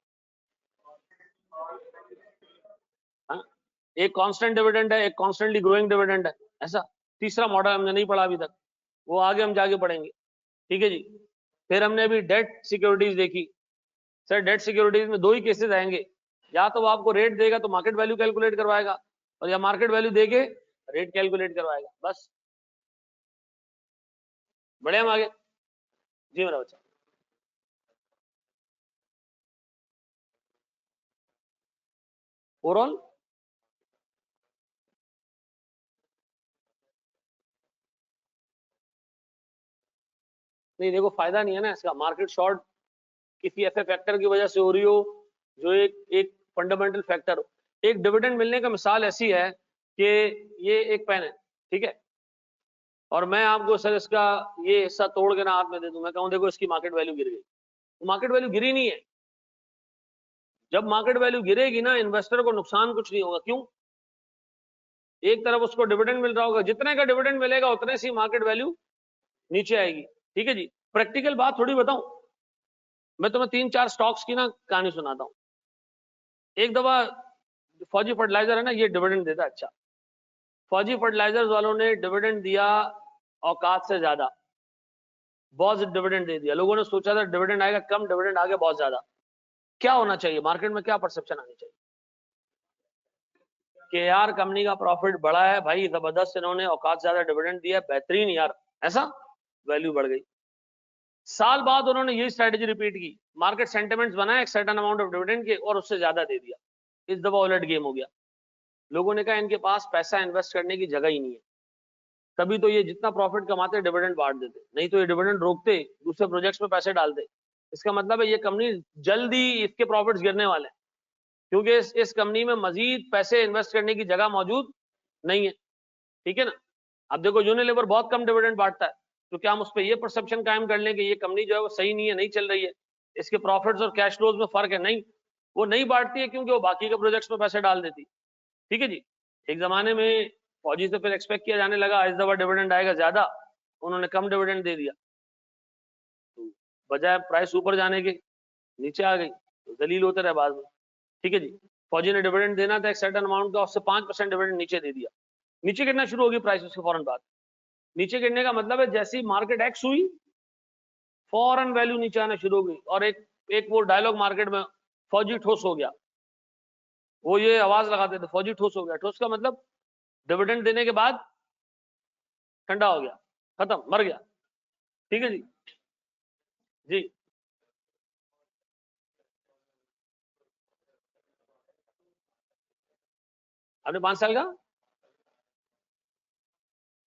हाँ? एक कांस्टेंट डिविडेंड है, एक कॉन्स्टेंटली ग्रोइंग डिविडेंड है, ऐसा। तीसरा मॉडल हमने नहीं पढ़ा अभी तक, वो आगे हम जाके पढ़ेंगे, ठीक है जी। फिर हमने अभी डेट सिक्योरिटीज देखी। सर डेट सिक्योरिटीज में 2 ही केसेस आएंगे, या तो वो आपको रेट देगा तो मार्केट वैल्यू कैलकुलेट करवाएगा, और या मार्केट वैल्यू देके रेट कैलकुलेट करवाएगा, बस। बढ़े हम आगे, जी मेरा बच्चा। ओवरऑल नहीं, देखो फायदा नहीं है ना इसका, मार्केट शॉर्ट किसी ऐसे फैक्टर की वजह से हो रही हो जो एक एक फंडामेंटल फैक्टर हो। एक डिविडेंड मिलने का मिसाल ऐसी है कि ये एक पेन है, ठीक है, और मैं आपको सर इसका ये हिस्सा तोड़ के ना हाथ में दे दूं, मैं कहूं देखो इसकी मार्केट वैल्यू गिर गई, तो मार्केट वैल्यू गिरी नहीं है। जब मार्केट वैल्यू गिरेगी ना, इन्वेस्टर को नुकसान कुछ नहीं होगा, क्यों, एक तरफ उसको डिविडेंड मिल रहा होगा, जितने का डिविडेंड मिलेगा उतने सी मार्केट वैल्यू नीचे आएगी, ठीक है जी। प्रैक्टिकल बात थोड़ी बताऊं, मैं तुम्हें 3-4 स्टॉक्स की ना कहानी सुनाता हूं। एक दफा फौजी फर्टिलाइजर है ना, ये डिविडेंड देता है, अच्छा। फौजी फर्टिलाइजर्स वालों ने डिविडेंड दिया औकात से ज्यादा, बहुत डिविडेंड दे दिया, लोगों ने सोचा था डिविडेंड आएगा कम, डिविडेंड आ गया बहुत ज्यादा। क्या होना चाहिए मार्केट में, क्या परसेप्शन आनी चाहिए, कि यार कंपनी का प्रॉफिट बढ़ा है भाई, जबरदस्त, इन्होंने औकात ज्यादा डिविडेंड दिया, बेहतरीन यार, ऐसा वैल्यू बढ़ गई। साल बाद उन्होंने यही स्ट्रेटेजी रिपीट की, मार्केट सेंटिमेंट्स बनाए एक सर्टेन अमाउंट ऑफ डिविडेंड के और उससे ज्यादा दे दिया। इस दफा उलट गेम हो गया। लोगों ने कहा इनके पास पैसा इन्वेस्ट करने की जगह ही नहीं है, तभी तो ये जितना प्रॉफिट कमाते डिविडेंड बांट देते, नहीं तो ये डिविडेंड रोकते, दूसरे प्रोजेक्ट्स में पैसे डालते। इसका मतलब है ये कंपनी जल्दी इसके प्रॉफिट्स गिरने वाले हैं, क्योंकि इस कंपनी में मजीद पैसे इन्वेस्ट करने की जगह मौजूद नहीं है। ठीक है ना। अब देखो यूनिलीवर बहुत कम डिविडेंड बांटता है, तो क्या हम उस पर ये परसेप्शन कायम कर लें कि ये कंपनी जो है वो सही नहीं है, नहीं चल रही है, इसके प्रॉफिट्स और कैश फ्लोज में फर्क है? नहीं, वो नहीं बांटती है क्योंकि वो बाकी के प्रोजेक्ट्स में पैसे डाल देती। ठीक है जी। एक जमाने में फौजी से फिर एक्सपेक्ट किया जाने लगा इस दफा डिविडेंड आएगा ज्यादा, उन्होंने कम डिविडेंड दे दिया, तो बजाय प्राइस ऊपर जाने के नीचे आ गई, तो दलील होते रहे बाद में। ठीक है जी। फौजी ने डिविडेंड देना था एक सर्टेन अमाउंट का, उससे 5% डिविडेंड नीचे दे दिया, नीचे गिरना शुरू होगी प्राइस उसके फौरन बाद। नीचे गिरने का मतलब है जैसी मार्केट एक्स हुई फौरन वैल्यू नीचे आना शुरू हो गई, और एक वो डायलॉग मार्केट में, फौजी ठोस हो गया, वो ये आवाज लगाते थे, फौजी ठोस हो गया। ठोस का मतलब डिविडेंड देने के बाद ठंडा हो गया, खत्म, मर गया। ठीक है जी। जी आपने 5 साल का,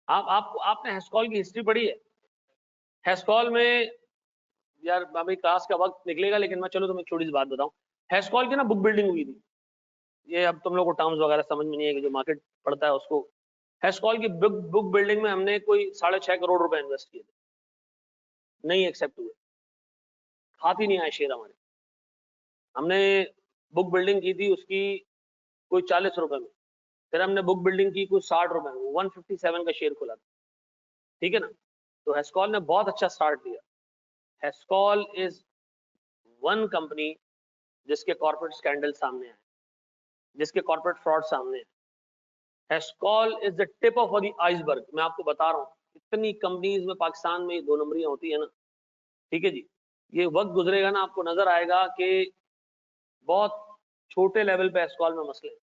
आपने हेस्कॉल की हिस्ट्री पढ़ी है? हेस्कॉल में, यार अभी क्लास का वक्त निकलेगा, लेकिन मैं चलो तुम्हें छोटी सी बात बताऊं। हेस्कॉल की ना बुक बिल्डिंग हुई थी, ये अब तुम लोग को टर्म्स वगैरह समझ में नहीं है कि जो मार्केट पढ़ता है उसको। हेस्कॉल की बुक बिल्डिंग में हमने कोई 6.5 करोड़ रुपए इन्वेस्ट किए थे, नहीं एक्सेप्ट हुए, हाथ ही नहीं आए शेयर हमारे। हमने बुक बिल्डिंग की थी उसकी कोई 40 रुपए में, फिर हमने बुक बिल्डिंग की कोई 60 रुपए में, 157 का शेयर खुला था। ठीक है ना। तो हेस्कॉल ने बहुत अच्छा स्टार्ट दिया। हेस्कॉल इज वन कंपनी जिसके कॉर्पोरेट स्कैंडल सामने आए, जिसके कॉर्पोरेट फ्रॉड सामने आए। Hascol is the tip of the iceberg. मैं आपको बता रहा हूँ, इतनी कंपनीज में पाकिस्तान में 2 नंबरियां होती है ना। ठीक है जी। ये वक्त गुजरेगा ना, आपको नजर आएगा कि बहुत छोटे लेवल पे हेस्कॉल में मसले हैं।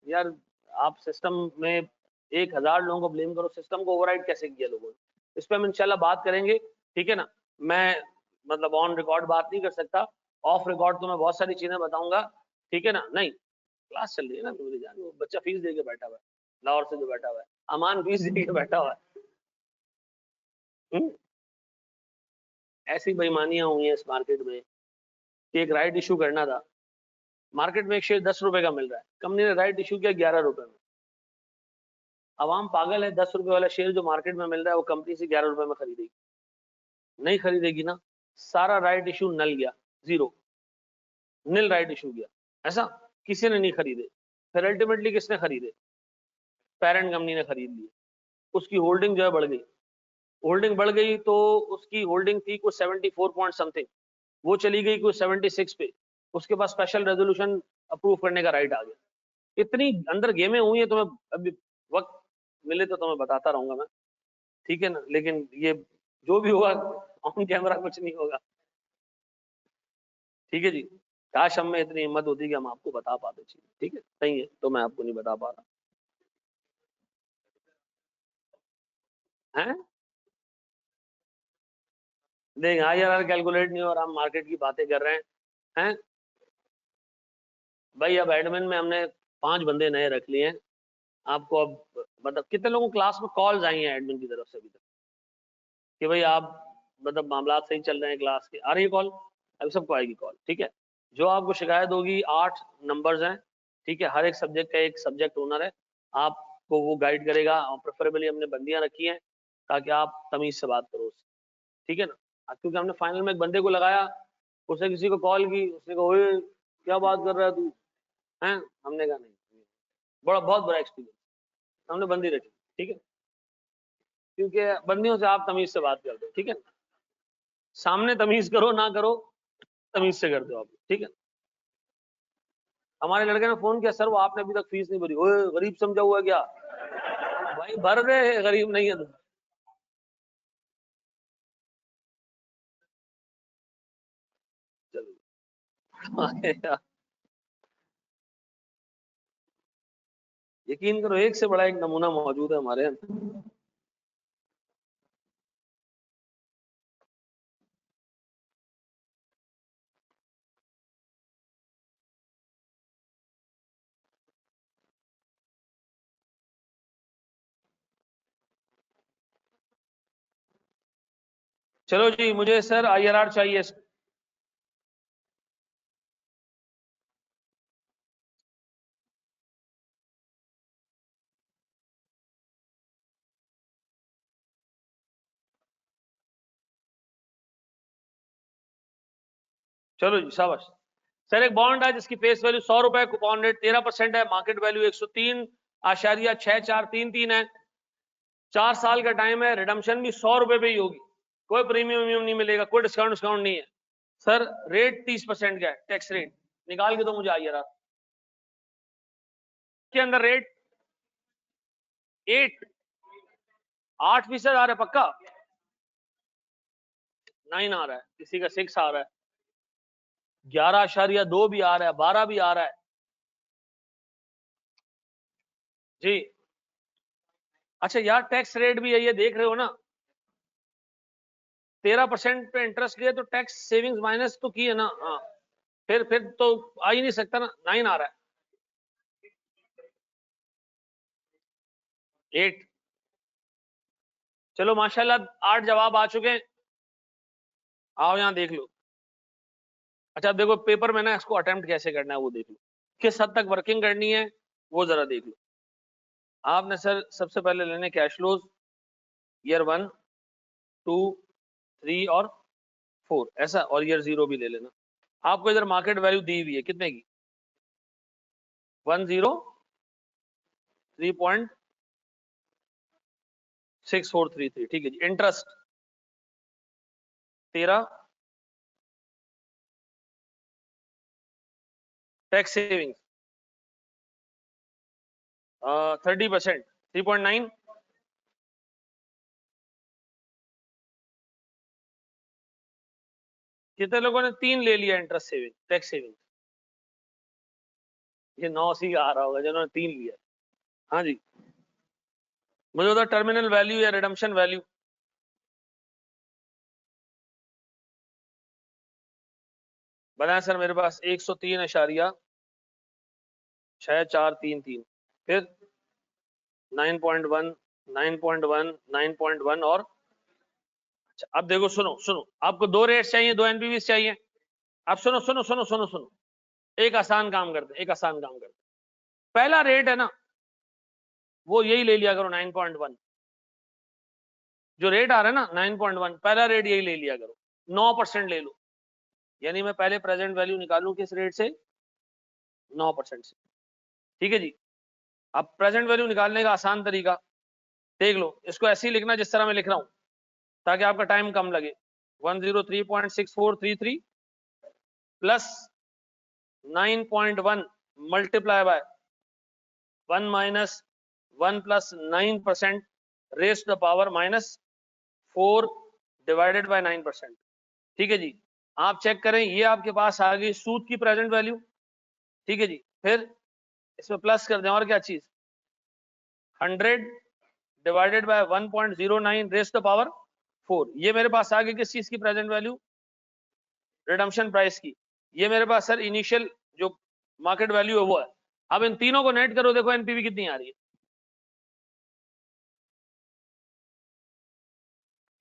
यार आप सिस्टम में 1000 लोगों को ब्लेम करो, सिस्टम को ओवरराइड कैसे किया लोगों ने, इस पर हम इंशाल्लाह बात करेंगे। ठीक है ना। मैं मतलब ऑन रिकॉर्ड बात नहीं कर सकता, ऑफ रिकॉर्ड तो मैं बहुत सारी चीजें बताऊंगा। ठीक है ना। नहीं, क्लास चल रही है ना मेरी जान, वो बच्चा फीस दे के बैठा हुआ है, लाहौर से जो बैठा हुआ है, अमान फीस दे के बैठा हुआ है। हुँ? ऐसी बेईमानियां हुई हैं इस मार्केट में कि एक राइट इशू करना था, मार्केट में एक शेयर 10 रुपए का मिल रहा है, कंपनी ने राइट इशू किया 11 रुपए में। अवाम पागल है, 10 रुपए वाला शेयर जो मार्केट में मिल रहा है वो कंपनी से 11 रुपए में खरीदेगी? नहीं खरीदेगी ना। सारा राइट इशू नल गया, जीरो, नील राइट इशू गया, ऐसा किसी ने नहीं खरीदे। फिर अल्टीमेटली किसने खरीदे? पेरेंट कंपनी ने खरीद लिए, उसकी होल्डिंग जो है बढ़ गई। होल्डिंग बढ़ गई तो उसकी होल्डिंग थी कुछ 74 पॉइंट समथिंग, वो चली गई कुछ 76 पे, उसके पास स्पेशल रेजोल्यूशन अप्रूव करने का राइट आ गया। इतनी अंदर गेमें हुई है, तुम्हें अभी वक्त मिले तो तुम्हें बताता रहूंगा मैं। ठीक है ना। लेकिन ये जो भी होगा ऑन कैमरा कुछ नहीं होगा। ठीक है जी। काश हम में इतनी हिम्मत होती कि हम आपको बता पाते चीज। ठीक है, नहीं है तो मैं आपको नहीं बता पा रहा है। देख IRR कैलकुलेट नहीं हो रहा, हम मार्केट की बातें कर रहे हैं। भाई अब एडमिन में हमने 5 बंदे नए रख लिए हैं। आपको अब मतलब कितने लोगों क्लास में कॉल्स आई हैं एडमिन की तरफ से अभी तक कि भाई आप मतलब मामला सही चल रहे हैं क्लास के? आ रही है कॉल? अभी सबको आएगी कॉल। ठीक है। जो आपको शिकायत होगी, 8 नंबर्स हैं। ठीक है। हर एक सब्जेक्ट का एक सब्जेक्ट ओनर है, आपको वो गाइड करेगा, और प्रेफरेबली हमने बंदियां रखी हैं ताकि आप तमीज से बात करो उससे। ठीक है ना। क्योंकि हमने फाइनल में एक बंदे को लगाया, उसने किसी को कॉल की, उसने कहा ओए क्या बात कर रहा है तू, हैं? हमने कहा नहीं, बड़ा बहुत बड़ा एक्सपीरियंस, हमने बंदी रखी। ठीक है। क्योंकि बंदियों से आप तमीज से बात कर दो। ठीक है। सामने तमीज करो ना करो, तमीज से कर दो आप। ठीक है। हमारे लड़के ने फोन किया, सर वो आपने अभी तक फीस नहीं भरी। ओए गरीब समझा हुआ है क्या? भाई भर दे, गरीब नहीं है तो। चलो यकीन करो एक से बड़ा एक नमूना मौजूद है हमारे यहाँ। चलो जी, मुझे सर IRR चाहिए। चलो जी, शाबाश। सर एक बॉन्ड है जिसकी फेस वैल्यू 100 रुपए, कूपन रेट 13% है, मार्केट वैल्यू 103.433 है, 4 साल का टाइम है, रिडम्शन भी 100 रुपए पे ही होगी, कोई प्रीमियम नहीं मिलेगा, कोई डिस्काउंट डिस्काउंट नहीं है। सर रेट 30% का है, टैक्स रेट निकाल के दो मुझे IRR के अंदर रेट 8% आ रहा है, पक्का 9 आ रहा है, किसी का 6 आ रहा है, 11.2 भी आ रहा है, 12 भी आ रहा है जी। अच्छा यार, टैक्स रेट भी है, ये देख रहे हो ना, 13% पे इंटरेस्ट लिया तो टैक्स सेविंग्स माइनस तो की है ना। हाँ, फिर तो आ ही नहीं सकता ना, 9 आ रहा है, 8। चलो माशाल्लाह 8 जवाब आ चुके हैं, आओ यहाँ देख लो। अच्छा अब देखो पेपर में ना इसको अटेम्प्ट कैसे करना है वो देख लो, किस हद तक वर्किंग करनी है वो जरा देख लो। आपने सर सबसे पहले लेने कैश फ्लोज ईयर 1, 2, 3 और 4 ऐसा, और ईयर 0 भी ले लेना। आपको इधर मार्केट वैल्यू दी हुई है कितने की, 103.6433, ठीक है जी। Interest 13, tax savings 30%, 3.9। कितने लोगों ने 3 ले लिया इंटरेस्ट सेविंग, टैक्स सेविंग? ये 9 सी आ रहा होगा जिन्होंने 3 लिया। हाँ जी, मुझे बता टर्मिनल वैल्यू या रिडम्पशन वैल्यू। बनाया सर मेरे पास 103.6433, फिर 9.1, 9.1, 9.1 और। अच्छा अब देखो, सुनो सुनो, आपको 2 रेट्स चाहिए, 2 NPV चाहिए। अब सुनो सुनो सुनो सुनो सुनो, एक आसान काम करते, एक आसान काम करते। पहला रेट है ना, वो यही ले लिया करो, 9.1 जो रेट आ रहा है ना, 9.1 पहला रेट यही ले लिया करो, 9% ले लो। यानी मैं पहले प्रेजेंट वैल्यू निकालूं किस रेट से, 9% से, ठीक है जी। अब प्रेजेंट वैल्यू निकालने का आसान तरीका देख लो, इसको ऐसे ही लिखना जिस तरह मैं लिख रहा हूं, ताकि आपका टाइम कम लगे। 103.6433 plus 9.1 multiply by 1 minus 1 plus 9% raise to the power -4 divided by 9%, ठीक है जी। आप चेक करें, ये आपके पास आ गई सूद की प्रेजेंट वैल्यू, ठीक है जी। फिर इसमें प्लस कर दें, और क्या चीज, 100 divided by 1.09 raise to the power 4, ये मेरे पास आ गई किस चीज की प्रेजेंट वैल्यू, रिडम्पशन प्राइस की। ये मेरे पास सर इनिशियल जो मार्केट वैल्यू है वो है। अब इन तीनों को नेट करो, देखो एनपीवी कितनी आ रही है।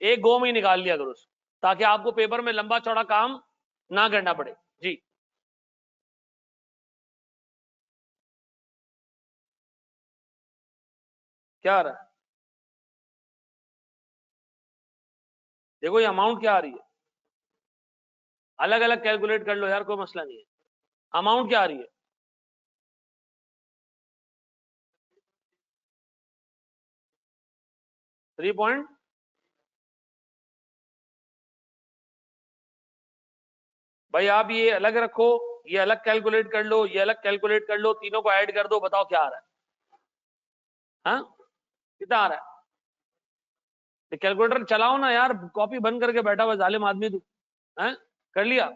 एक गो में ही निकाल लिया करो उसको, ताकि आपको पेपर में लंबा चौड़ा काम ना करना पड़े जी। क्या आ रहा है, देखो ये अमाउंट क्या आ रही है, अलग अलग कैलकुलेट कर लो यार, कोई मसला नहीं है। अमाउंट क्या आ रही है, 3 भाई आप ये अलग रखो, ये अलग कैलकुलेट कर लो, ये अलग कैलकुलेट कर लो, तीनों को ऐड कर दो, बताओ क्या आ रहा है। हाँ, कितना आ रहा है, तो कैलकुलेटर चलाओ ना यार, कॉपी बंद करके बैठा हुआ जालिम आदमी तू। हैं, कर लिया?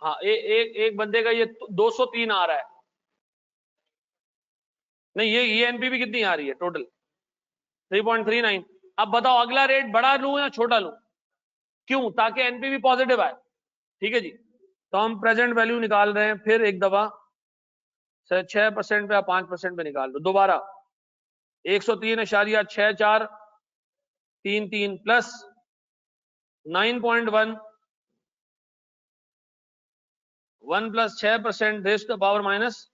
हाँ एक बंदे का ये 203 आ रहा है। नहीं ये एनपीवी कितनी आ रही है टोटल? 3.39। अब बताओ अगला रेट बड़ा लूं या छोटा लूं? क्यों? ताकि एनपीवी पॉजिटिव आए। ठीक है जी, तो हम प्रेजेंट वैल्यू निकाल रहे हैं फिर एक दफा 6% पे या 5% पे निकाल दो दोबारा। 103.6433 plus 9.1 1 plus 6% raise to the power minus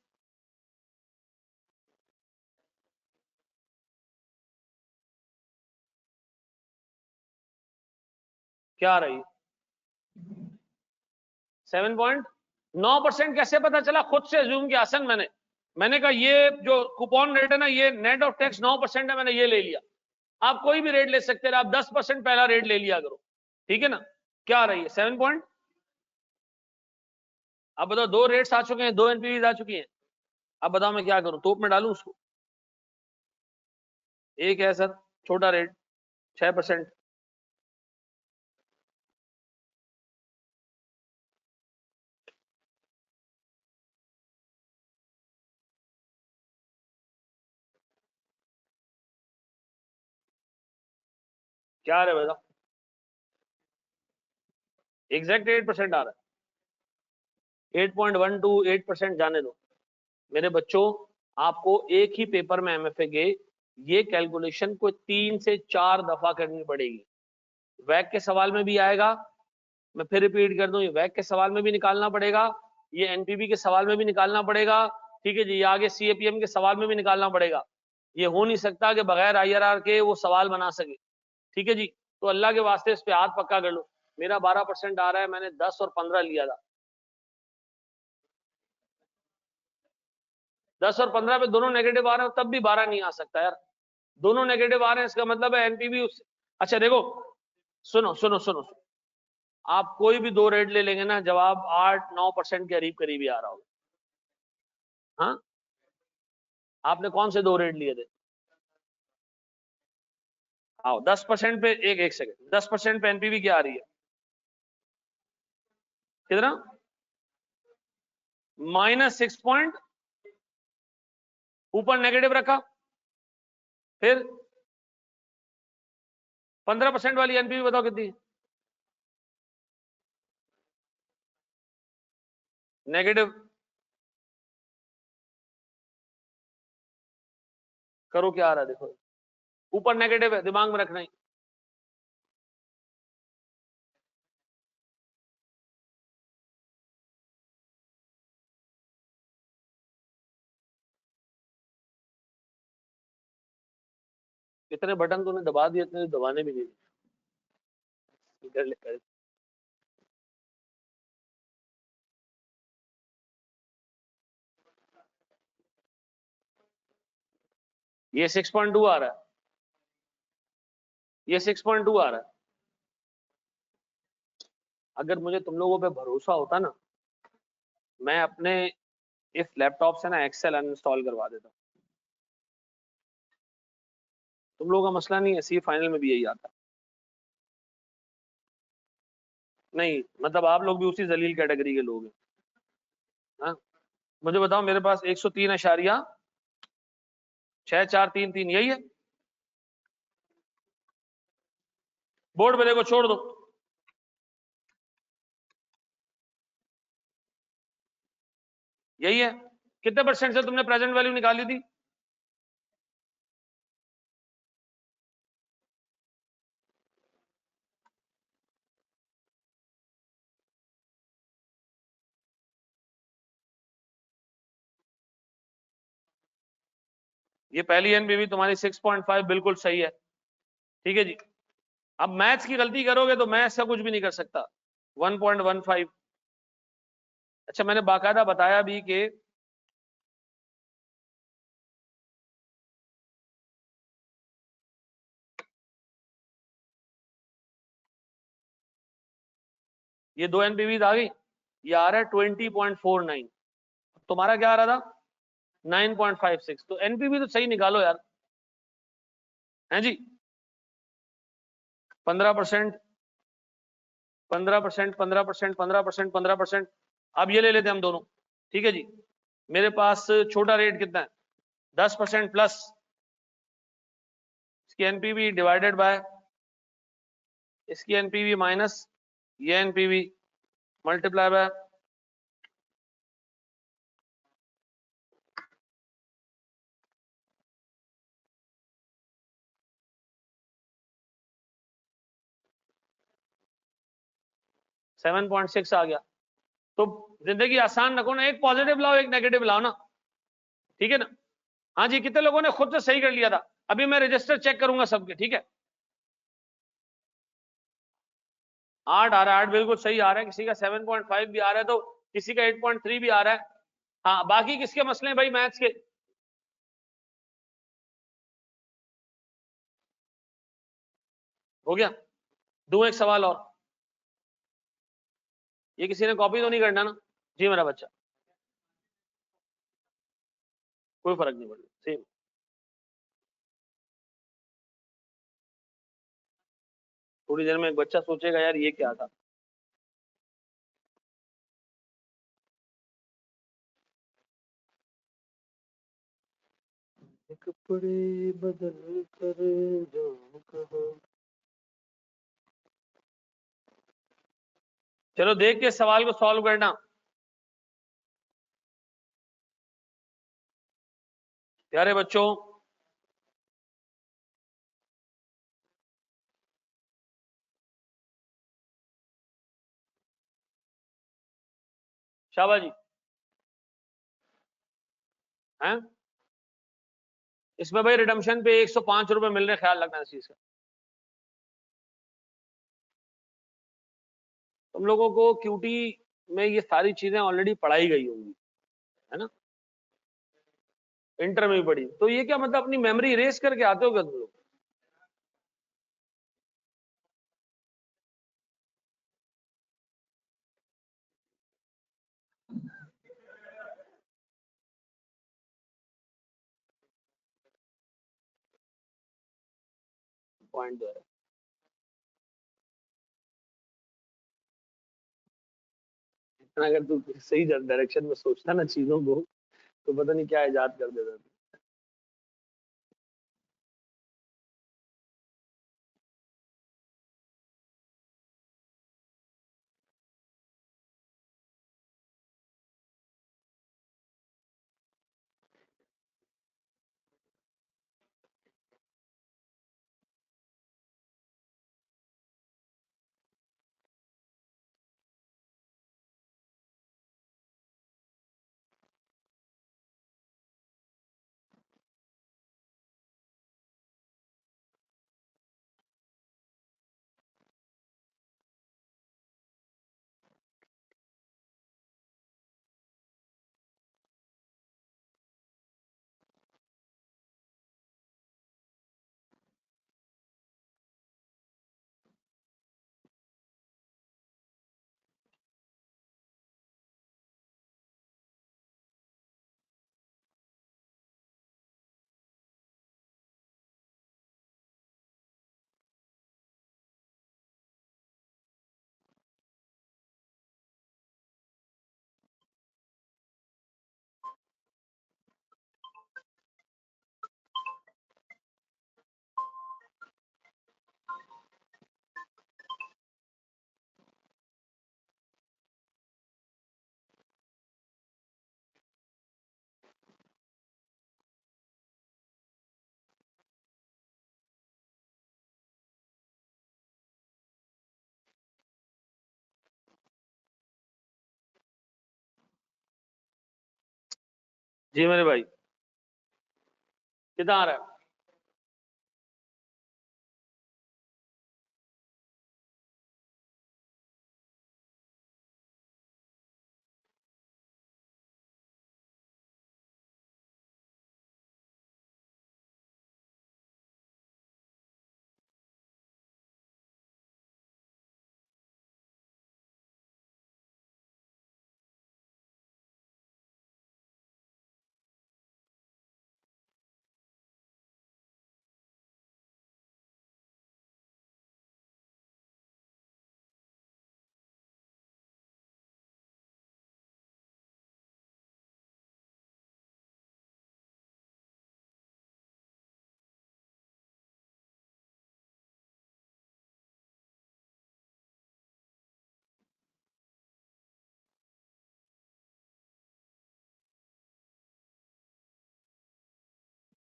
क्या आ रही? 7.9%। कैसे पता चला? खुद से अज्यूम किया आसन मैंने कहा ये जो कूपन रेट है ना, ये नेट ऑफ टैक्स 9% है, मैंने ये ले लिया। आप कोई भी रेट ले सकते हैं, आप 10% पहला रेट ले लिया करो। ठीक है ना? क्या आ रही है? 7 पॉइंट। अब बताओ, दो रेट्स आ चुके हैं, दो एनपीवीज आ चुकी हैं। अब बताओ मैं क्या करूं? तोप में डालूं उसको? एक है सर छोटा रेट 6%। क्या आ रहा है बताओ? एग्जैक्ट 8% आ रहा है। 8.12 8% जाने दो मेरे बच्चों। आपको एक ही पेपर में एमएफए के ये कैलकुलेशन को 3 से 4 दफा करनी पड़ेगी। वैक के सवाल में भी आएगा, मैं फिर रिपीट कर दूं, ये वैक के सवाल में भी निकालना पड़ेगा, ये एनपीबी के सवाल में भी निकालना पड़ेगा। ठीक है जी, ये आगे सीएपीएम के सवाल में भी निकालना पड़ेगा। ये हो नहीं सकता कि बगैर आईआरआर के वो सवाल बना सके। ठीक है जी, तो अल्लाह के वास्ते इस पे हाथ पक्का कर लो। मेरा 12% आ रहा है, मैंने 10 और 15 लिया था। 10 और 15 पे दोनों नेगेटिव आ रहे हैं, तब भी 12 नहीं आ सकता यार। दोनों नेगेटिव आ रहे हैं, इसका मतलब है एनपीवी उस। अच्छा देखो, सुनो सुनो सुनो, आप कोई भी दो रेट ले लेंगे ना, जवाब 8-9% के करीब करीब ही आ रहा होगा। हाँ, आपने कौन से दो रेट लिए थे? आओ 10% पे, एक सेकंड, 10% पे एनपीवी क्या आ रही है? कितना? -6 पॉइंट, ऊपर नेगेटिव रखा, फिर 15% वाली एनपीवी बताओ कितनी? नेगेटिव करो, क्या आ रहा है देखो, ऊपर नेगेटिव है, दिमाग में रखना ही। इतने बटन तूने दबा दिए, इतने दबाने भी नहीं दिए। ये 6.2 आ रहा है, ये 6.2 आ रहा है। अगर मुझे तुम लोगों पे भरोसा होता ना, मैं अपने इस लैपटॉप से ना एक्सेल अनइंस्टॉल करवा देता। तुम लोगों का मसला नहीं है, सी फाइनल में भी यही आता। नहीं मतलब आप लोग भी उसी जलील कैटेगरी के लोग हैं। हाँ, मुझे बताओ, मेरे पास 103.6433 यही है। बोर्ड पे देखो, छोड़ दो। यही है। कितने परसेंट से तुमने प्रेजेंट वैल्यू निकाली थी? ये पहली एनपीवी तुम्हारी 6.5 बिल्कुल सही है। ठीक है जी, अब मैथ्स की गलती करोगे तो मैं ऐसा कुछ भी नहीं कर सकता। 1.15। अच्छा, मैंने बाकायदा बताया भी कि ये दो एनपीवी आ गई, ये आ रहा है 20.49। तुम्हारा क्या आ रहा था? 9.56। तो एनपीवी तो सही निकालो यार। हैं जी? 15%, 15%, 15%, 15%, 15%, अब ये ले लेते हैं हम दोनों, ठीक है जी। मेरे पास छोटा रेट कितना है, 10% प्लस इसकी एनपीवी डिवाइडेड बाय इसकी एनपीवी माइनस ये एनपीवी मल्टीप्लाई बाय 7.6 आ गया। तो जिंदगी आसान रखो ना, एक पॉजिटिव लाओ एक नेगेटिव लाओ ना, ठीक है ना। हाँ जी, कितने लोगों ने खुद से सही कर लिया था? अभी मैं रजिस्टर चेक करूंगा सबके, ठीक है। 8 आ रहा है, 8 बिल्कुल सही आ रहा है, किसी का 7.5 भी आ रहा है, तो किसी का 8.3 भी आ रहा है। हाँ, बाकी किसके मसले हैं भाई मैथ्स के? हो गया? दूं एक सवाल और? ये किसी ने कॉपी तो नहीं करना ना? जी मेरा बच्चा, कोई फर्क नहीं पड़ता, सेम। थोड़ी देर में एक बच्चा सोचेगा यार ये क्या था। कपड़े बदल कर जाऊं कहाँ। चलो देख के सवाल को सॉल्व करना प्यारे बच्चों। शाबाश जी। हैं? इसमें भाई रिडम्पशन पे 105 रुपए मिल रहे, ख्याल रखना इस चीज का। तुम लोगों को क्यूटी में ये सारी चीजें ऑलरेडी पढ़ाई गई होंगी, है ना। इंटर में भी पढ़ी, तो ये क्या मतलब अपनी मेमोरी इरेज करके आते हो क्या तुम लोग? पॉइंट जो है, इतना अगर तू सही डायरेक्शन में सोचता ना चीजों को, तो पता नहीं क्या इजाद कर देता तू। जी मेरे भाई, कितना आ रहा है?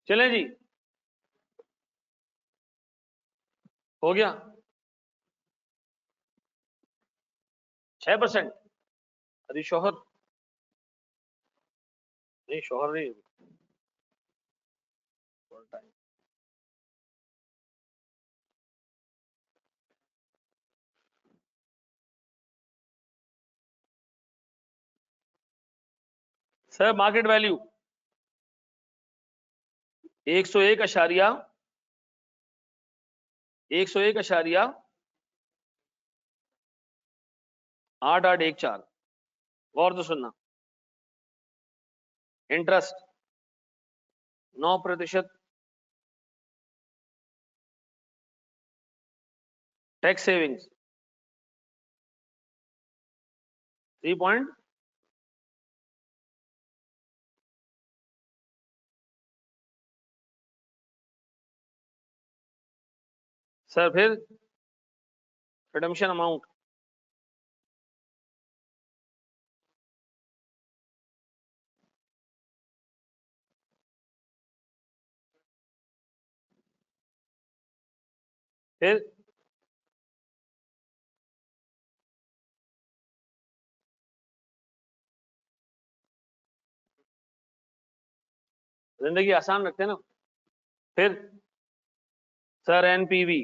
चलें जी, हो गया 6%। अरे शोहर नहीं, शोहर नहीं, सर मार्केट वैल्यू 101 अशारिया 8814। गौर तो सुनना, interest 9%, tax savings 3 point, sir फिर रिडम्पशन अमाउंट फिर जिंदगी आसान रखते हैं ना। फिर सर एनपीवी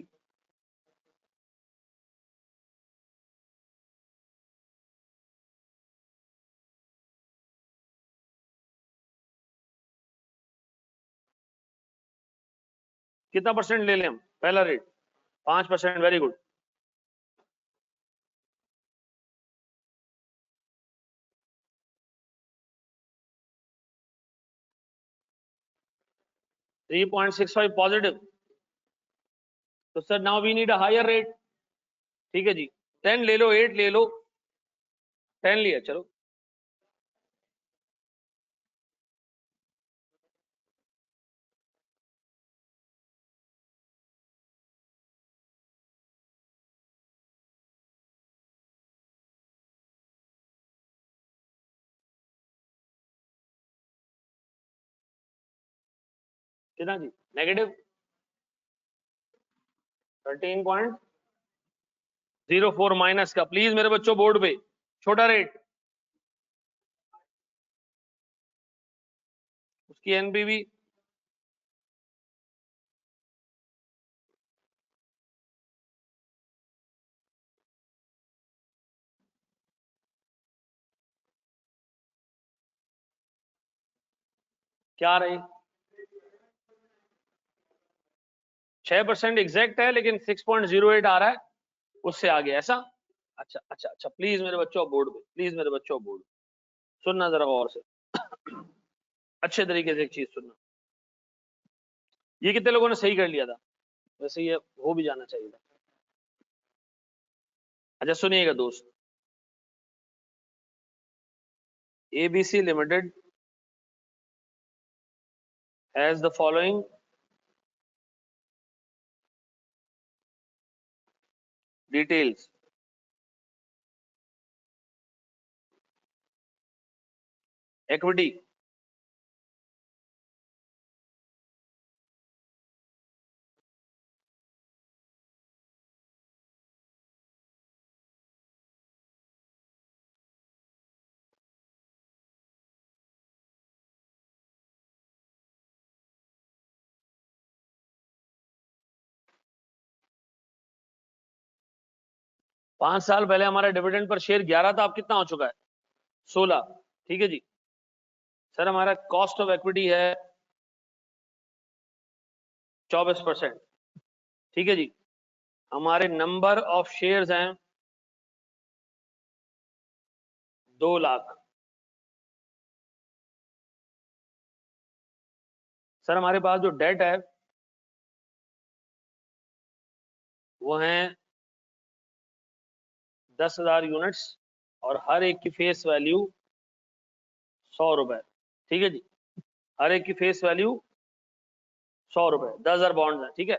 कितना परसेंट ले लें हम? पहला rate 5%, very good. Three 3.65 positive. तो sir now we need a higher rate. ठीक है जी, 10 ले लो, 8 ले लो, 10 लिया, चलो कितना जी? नेगेटिव 13.04 माइनस का, प्लीज मेरे बच्चों बोर्ड पे छोटा रेट, उसकी एनपीवी क्या रही? 6% एग्जैक्ट है, लेकिन 6.08 आ रहा है, उससे आगे ऐसा। अच्छा अच्छा अच्छा, प्लीज मेरे बच्चों बोर्ड पे, प्लीज मेरे बच्चों बोर्ड, सुनना जरा गौर से, अच्छे तरीके से एक चीज सुनना। ये कितने लोगों ने सही कर लिया था? वैसे ये हो भी जाना चाहिए था। अच्छा सुनिएगा दोस्त, ABC limited has the following details. Equity 5 साल पहले हमारा डिविडेंड पर शेयर 11 था, अब कितना हो चुका है? 16। ठीक है जी। सर हमारा कॉस्ट ऑफ इक्विटी है 24%। ठीक है जी। हमारे नंबर ऑफ शेयर्स हैं 2 लाख। सर हमारे पास जो डेट है वो है 10,000 यूनिट्स, और हर एक की फेस वैल्यू 100 रुपए। ठीक है जी, हर एक की फेस वैल्यू 100 रुपए, 10,000 बॉन्ड है। ठीक है,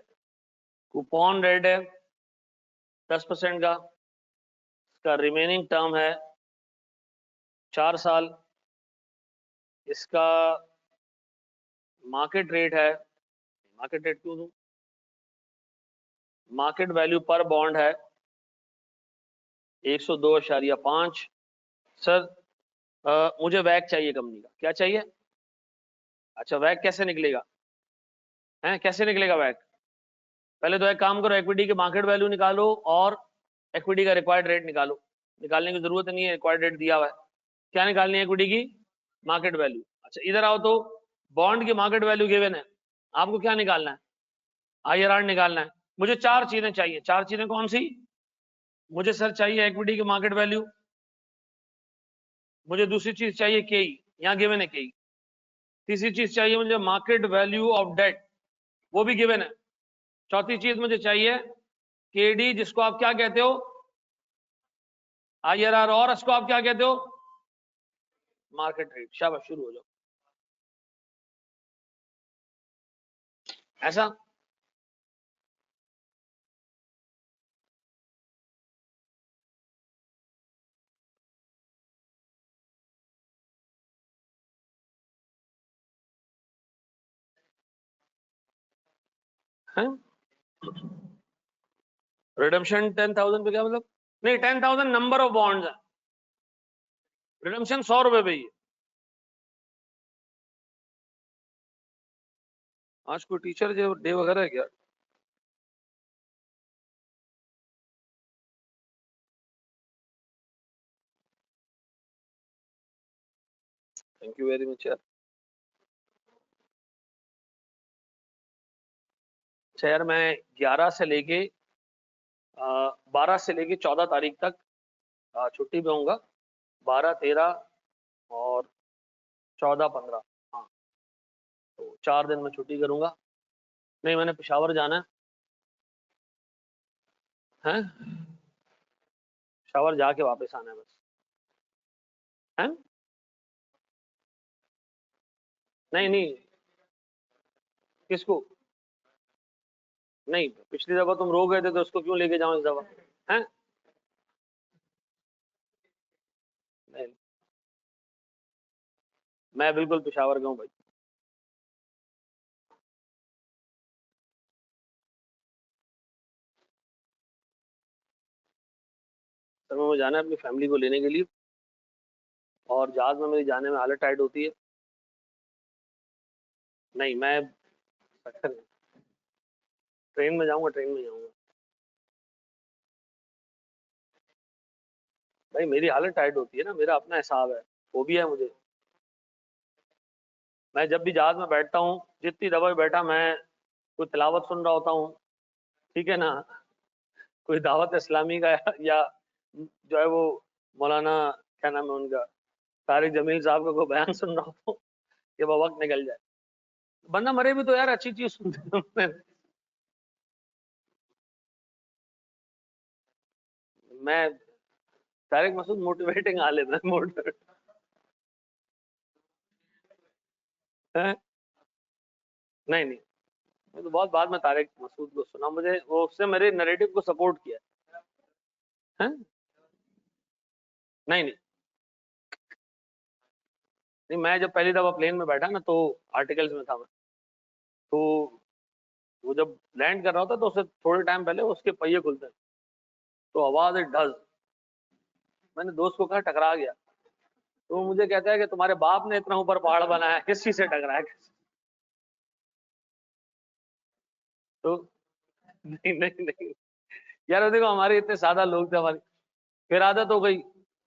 कूपन रेट है 10% का, इसका रिमेनिंग टर्म है 4 साल, इसका मार्केट रेट है, मार्केट रेट क्यों दूं, मार्केट वैल्यू पर बॉन्ड है 102.5। सर मुझे वैक चाहिए कंपनी का, क्या चाहिए? अच्छा वैक कैसे निकलेगा, है कैसे निकलेगा वैक? पहले तो एक काम करो, इक्विटी की मार्केट वैल्यू निकालो और इक्विटी का रिक्वायर्ड रेट निकालो। निकालने की जरूरत नहीं है, रिक्वायर्ड रेट दिया हुआ है। क्या निकालनी है? इक्विटी की मार्केट वैल्यू। अच्छा इधर आओ तो बॉन्ड की मार्केट वैल्यू गिवन है, आपको क्या निकालना है? IRR निकालना है। मुझे चार चीजें चाहिए, चार चीजें कौन सी? मुझे सर चाहिए इक्विटी की मार्केट वैल्यू, मुझे दूसरी चीज चाहिए KE, यहाँ गिवन है KE। तीसरी चीज चाहिए मुझे मार्केट वैल्यू ऑफ डेट, वो भी गिवन है। चौथी चीज मुझे चाहिए KD, जिसको आप क्या कहते हो? IRR, और इसको आप क्या कहते हो? Market rate. शाबाश, शुरू हो जाओ। ऐसा है? रिडम्पशन 10,000 पे क्या मतलब? नहीं, 10,000 नंबर ऑफ बॉन्ड्स है, रिडम्पशन 100 रुपए पे ही है। आज कोई टीचर डे वगैरह है क्या? थैंक यू वेरी मच यार। अच्छा यार, मैं 11 से लेके 12 से लेके 14 तारीख तक छुट्टी पे होऊंगा। 12, 13 और 14, 15, हाँ, तो 4 दिन में छुट्टी करूंगा। नहीं, मैंने पेशावर जाना है, पेशावर जाके वापस आना है बस। है? नहीं नहीं, किसको? नहीं, पिछली दफा तुम रो गए थे तो उसको क्यों लेके जाऊं इस दफा? है? नहीं, मैं बिल्कुल पेशावर गया हूँ भाई। सर मुझे जाना है अपनी फैमिली को लेने के लिए, और जहाज में मेरी जाने में हालत टाइट होती है। नहीं, मैं ट्रेन में जाऊंगा, ट्रेन में जाऊंगा भाई, मेरी हालत टाइट होती है ना, मेरा अपना हिसाब है, वो भी है मुझे। मैं जब भी जहाज में बैठता हूँ, जितनी दफा भी बैठा, मैं कोई तिलावत सुन रहा होता हूँ, ठीक है ना, कोई दावत इस्लामी का, या जो है वो मौलाना, क्या नाम है उनका, तारिक जमील साहब का कोई बयान सुन रहा होता हूँ, कि वो वक्त निकल जाए। बंदा मरे भी तो यार अच्छी चीज सुनते हैं। मैं तारिक मसूद मोटिवेटिंग आलिम है, मोटिवेट है। नहीं नहीं, मैं तो बहुत बाद में तारिक मसूद को सुना, मुझे वो उसने मेरे नैरेटिव को सपोर्ट किया है। नहीं नहीं नहीं, मैं जब पहली दफा प्लेन में बैठा ना, तो आर्टिकल्स में था मैं, तो वो जब लैंड कर रहा होता तो उससे थोड़े टाइम पहले उसके पहिए खुलते हैं, तो आवाज एक ढज, मैंने दोस्त को कहा टकरा गया, तो वो मुझे कहता है कि तुम्हारे बाप ने इतना ऊपर पहाड़ बनाया, किस चीज से टकराया? तो नहीं नहीं नहीं यार, वो देखो हमारे इतने सादा लोग थे, हमारी फिर आदत हो गई,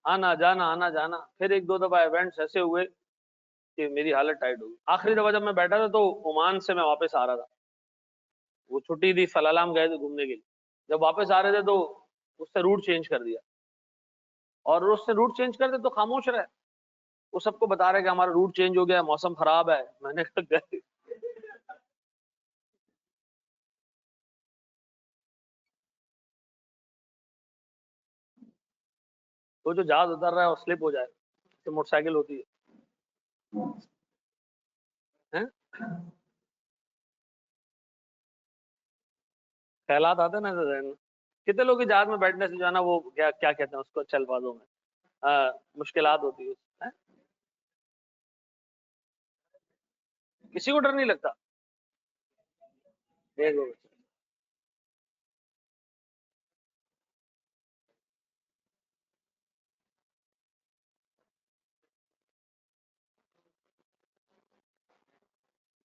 आना जाना आना जाना, फिर एक दो दफा इवेंट्स ऐसे हुए कि मेरी हालत टाइट हो गई। आखिरी दफा जब मैं बैठा था तो ओमान से मैं वापस आ रहा था, वो छुट्टी थी, सलालाम गए थे घूमने के लिए। जब वापस आ रहे थे तो उससे रूट चेंज कर दिया, और उससे रूट चेंज कर दे तो खामोश रहे, वो सबको बता रहे कि हमारा रूट चेंज हो गया, मौसम खराब है। मैंने कहा गए, तो जो जहाज उतर रहा है और स्लिप हो जाए, तो मोटरसाइकिल होती है, ख्यालात आते हैं ना जहन में। कितने लोग की जहाज में बैठने से जो है ना, वो क्या क्या कहते हैं उसको अच्छे अल्फाजों में, मुश्किलात होती है, हैं? किसी को डर नहीं लगता? देखो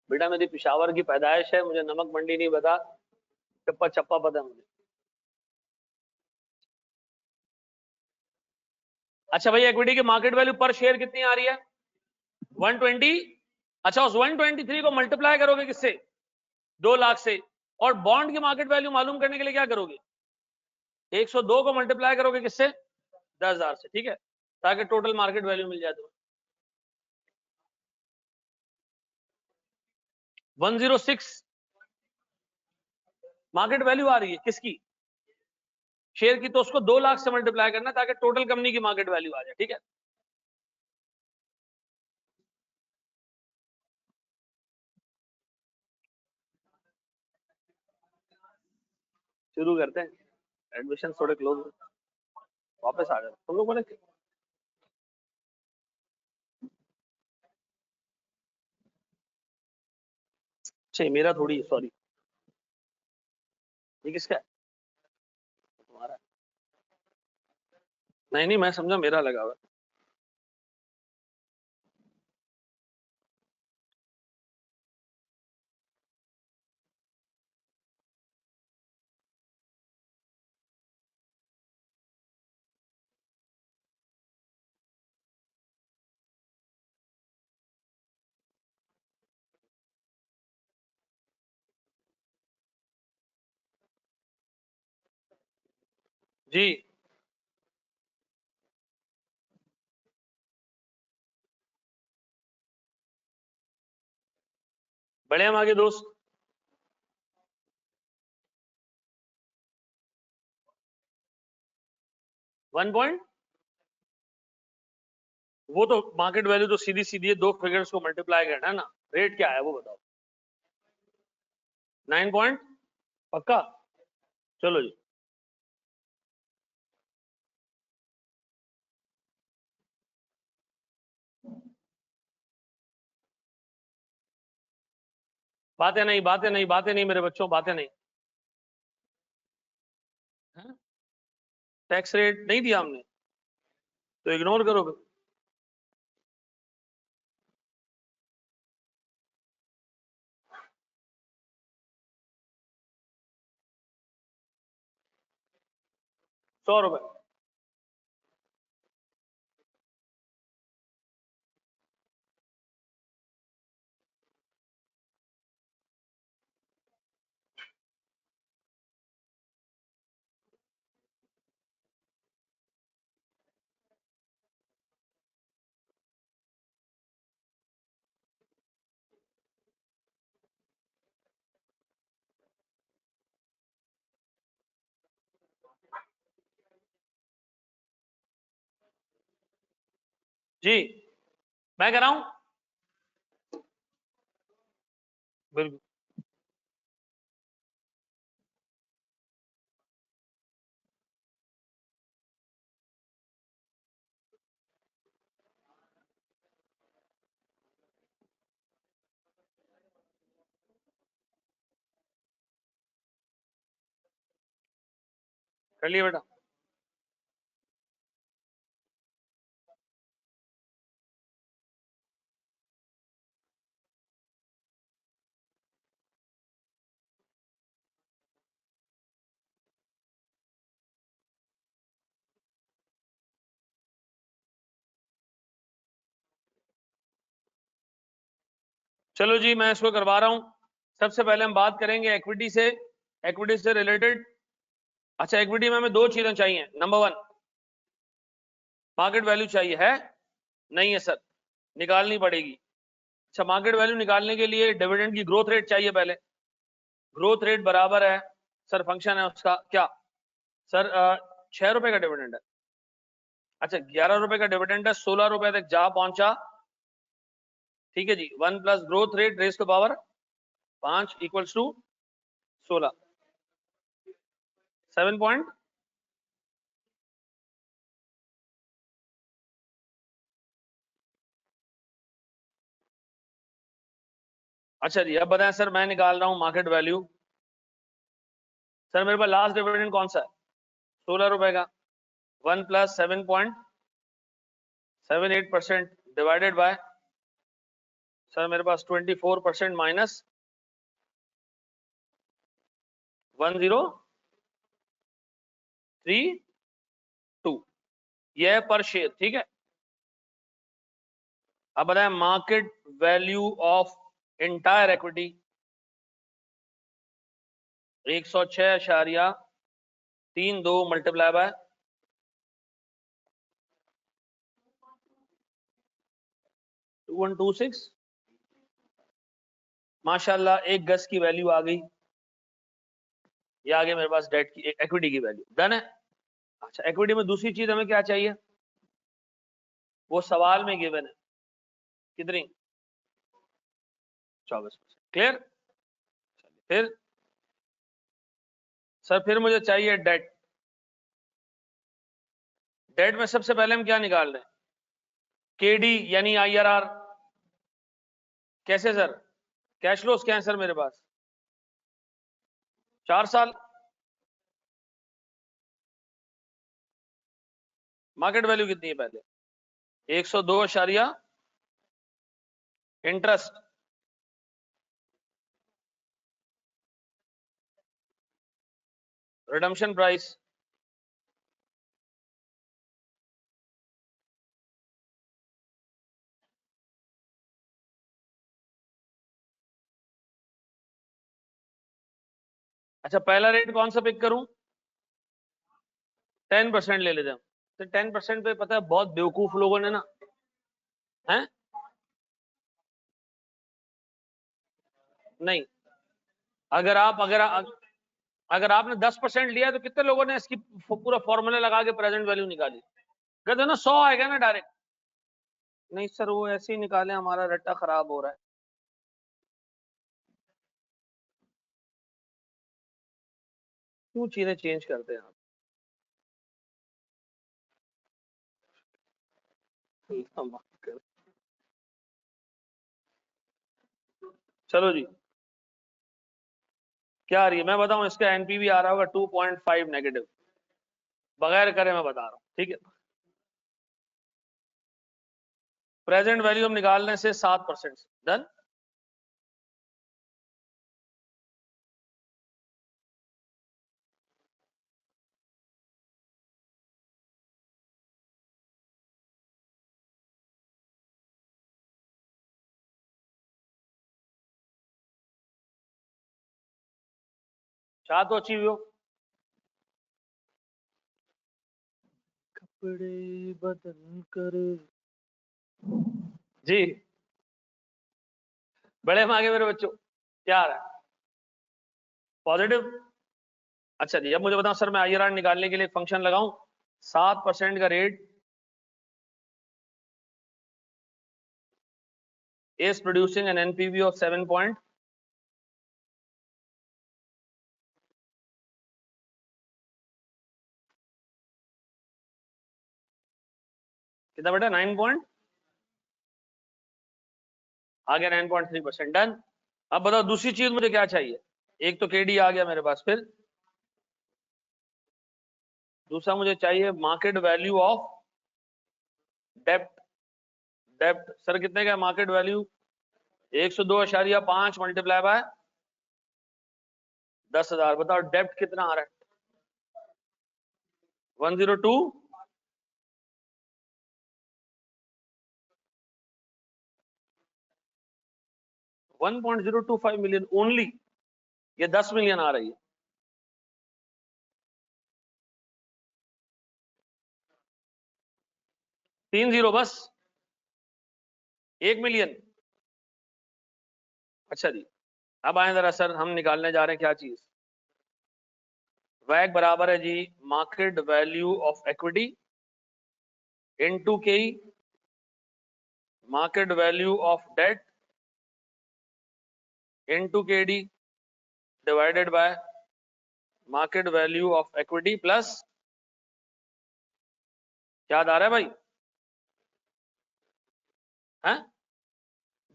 बेटा, मेरी पिशावर की पैदाइश है, मुझे नमक मंडी नहीं पता, चप्पा चप्पा पता है मुझे। अच्छा भाई, इक्विटी की मार्केट वैल्यू पर शेयर कितनी आ रही है? 120। अच्छा, उस 123 को मल्टीप्लाई करोगे किससे? 2 लाख से। और बॉन्ड की मार्केट वैल्यू मालूम करने के लिए क्या करोगे? 102 को मल्टीप्लाई करोगे किससे? 10,000 से, ठीक है, ताकि टोटल मार्केट वैल्यू मिल जाए तुम्हें। 106 मार्केट वैल्यू आ रही है किसकी? शेयर की। तो उसको 2 लाख से मल्टीप्लाई करना ताकि टोटल कंपनी की मार्केट वैल्यू आ जाए, ठीक है। शुरू करते हैं। एडमिशन थोड़े क्लोज, वापस आ जाओ तुम लोग बोले। अच्छा, मेरा थोड़ी, सॉरी, ये किसका है? तुम्हारा? नहीं नहीं, मैं समझा मेरा लगा हुआ। जी, बढ़े हम आगे दोस्त। 1 पॉइंट, वो तो मार्केट वैल्यू तो सीधी सीधी है, 2 फिगर्स को मल्टीप्लाई करना है ना। रेट क्या है वो बताओ? 9 पॉइंट, पक्का? चलो जी। बातें नहीं, बातें नहीं, बातें नहीं मेरे बच्चों, बातें नहीं। टैक्स रेट नहीं दिया हमने तो इग्नोर करोगे? ₹100। जी, मैं कह रहा हूं बिल्कुल। कर लिया बेटा। चलो जी, मैं इसको करवा रहा हूं। सबसे पहले हम बात करेंगे इक्विटी से, इक्विटी से रिलेटेड। अच्छा, इक्विटी में हमें 2 चीजें चाहिए। नंबर 1, मार्केट वैल्यू चाहिए है? नहीं है सर, निकालनी पड़ेगी। अच्छा, मार्केट वैल्यू निकालने के लिए डिविडेंड की ग्रोथ रेट चाहिए पहले। ग्रोथ रेट बराबर है सर, फंक्शन है उसका क्या सर? 6 रुपए का डिविडेंड है। अच्छा, 11 रुपए का डिविडेंड है, 16 रुपए तक जा पहुंचा, ठीक है जी। 1 plus growth rate raise to power 5 equals to 16, 7 point. अच्छा जी, अब बताएं सर, मैं निकाल रहा हूं मार्केट वैल्यू। सर मेरे पास लास्ट डिविडेंड कौन सा है? 16 रुपए का। 1 + 7.78% डिवाइडेड बाय, सर मेरे पास 24% माइनस 1032, यह पर शेयर, ठीक है। अब बताएं market value of entire equity 106.32 multiply by 2126। माशाल्लाह, 1 गज की वैल्यू आ गई। ये आ गया मेरे पास डेट की, इक्विटी की वैल्यू। डन है। अच्छा, इक्विटी में दूसरी चीज हमें क्या चाहिए, वो सवाल में गिवन है, कितनी? 24%। क्लियर? फिर सर फिर मुझे चाहिए डेट। डेट में सबसे पहले हम क्या निकाल रहे हैं? केडी यानी आईआरआर। कैसे सर? कैश फ्लोस क्या है सर मेरे पास? 4 साल। मार्केट वैल्यू कितनी है पहले? 102 इंटरेस्ट, रिडम्पशन प्राइस, अच्छा पहला रेट कौन सा पिक करूं? 10% ले लेते हैं। तो 10% पे पता है बहुत बेवकूफ लोगों ने ना, है नहीं, अगर आपने 10% लिया तो कितने लोगों ने इसकी पूरा फॉर्मूला लगा के प्रेजेंट वैल्यू निकाली? कहते ना 100 आएगा ना डायरेक्ट। नहीं सर, वो ऐसे ही निकाले, हमारा रट्टा खराब हो रहा है। क्यों चीजें चेंज करते हैं आप? चलो जी, क्या आ रही है मैं बताऊं, इसका एनपीवी आ रहा होगा 2.5 नेगेटिव, बगैर करे मैं बता रहा हूं, ठीक है। प्रेजेंट वैल्यू हम निकालने से 7%। डन। चाह तो अचीव हो। कपड़े बदल कर जी, बड़े मांगे मेरे बच्चों, क्या आ रहा है? पॉजिटिव। अच्छा जी, अब मुझे बताओ सर, मैं आईआरआर निकालने के लिए फंक्शन लगाऊं। 7% का rate is producing an NPV of 7 point, कितना बेटा? 9 पॉइंट आ गया, 9.3%। डन। अब बताओ दूसरी चीज मुझे क्या चाहिए? एक तो केडी आ गया मेरे पास, फिर दूसरा मुझे चाहिए मार्केट वैल्यू ऑफ डेप्ट। डेप्ट सर कितने का मार्केट वैल्यू? 102.5 multiply by 10,000। बताओ डेप्ट कितना आ रहा है? 102, 1.025 मिलियन ओनली। ये 10 मिलियन आ रही है। 30 बस, 1 मिलियन। अच्छा जी, अब आए जरा सर, हम निकालने जा रहे हैं क्या चीज? वैग बराबर है जी market value of equity into K market value of debt into KD divided by market value of equity plus, याद आ रहा है भाई? हैं?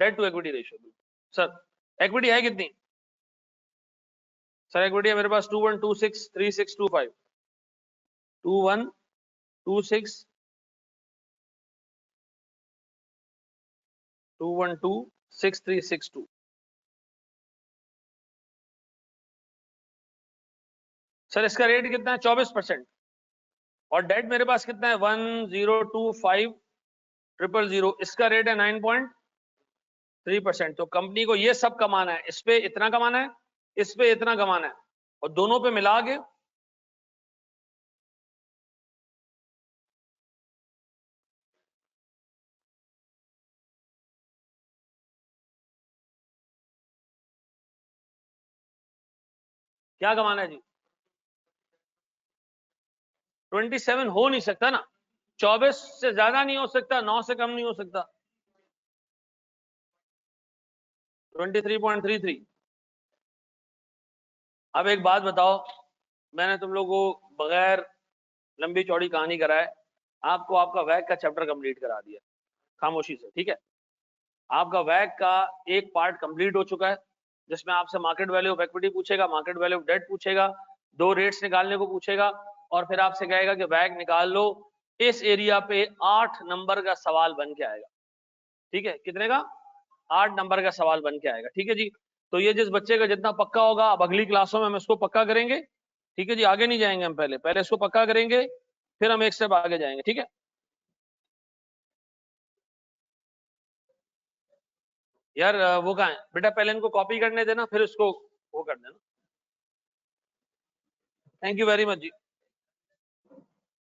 Debt to equity ratio. Sir equity है कितनी सर? इक्विटी है मेरे पास 21263625 21266362। सर इसका रेट कितना है? 24%। और डेट मेरे पास कितना है? 1025000। इसका रेट है 9.3%। तो कंपनी को ये सब कमाना है, इस पे इतना कमाना है, इस पे इतना कमाना है, और दोनों पे मिला के क्या कमाना है जी? 27 हो नहीं सकता ना, 24 से ज्यादा नहीं हो सकता, 9 से कम नहीं हो सकता। 23.33। अब एक बात बताओ, मैंने तुम लोगों को बगैर लंबी चौड़ी कहानी कराए आपको आपका वैक का चैप्टर कंप्लीट करा दिया खामोशी से, ठीक है? आपका वैक का एक पार्ट कंप्लीट हो चुका है, जिसमें आपसे मार्केट वैल्यू ऑफ इक्विटी पूछेगा, मार्केट वैल्यू ऑफ डेट पूछेगा, दो रेट्स निकालने को पूछेगा, और फिर आपसे कहेगा कि वैक निकाल लो। इस एरिया पे 8 नंबर का सवाल बन के आएगा, ठीक है? कितने का? 8 नंबर का सवाल बन के आएगा, ठीक है जी? तो ये जिस बच्चे का जितना पक्का होगा, अब अगली क्लासों में हम इसको पक्का करेंगे, ठीक है जी? आगे नहीं जाएंगे हम, पहले पहले इसको पक्का करेंगे, फिर हम एक स्टेप आगे जाएंगे, ठीक है? यार वो कहाँ है बेटा? पहले इनको कॉपी करने देना, फिर इसको वो कर देना। Thank you very much ji.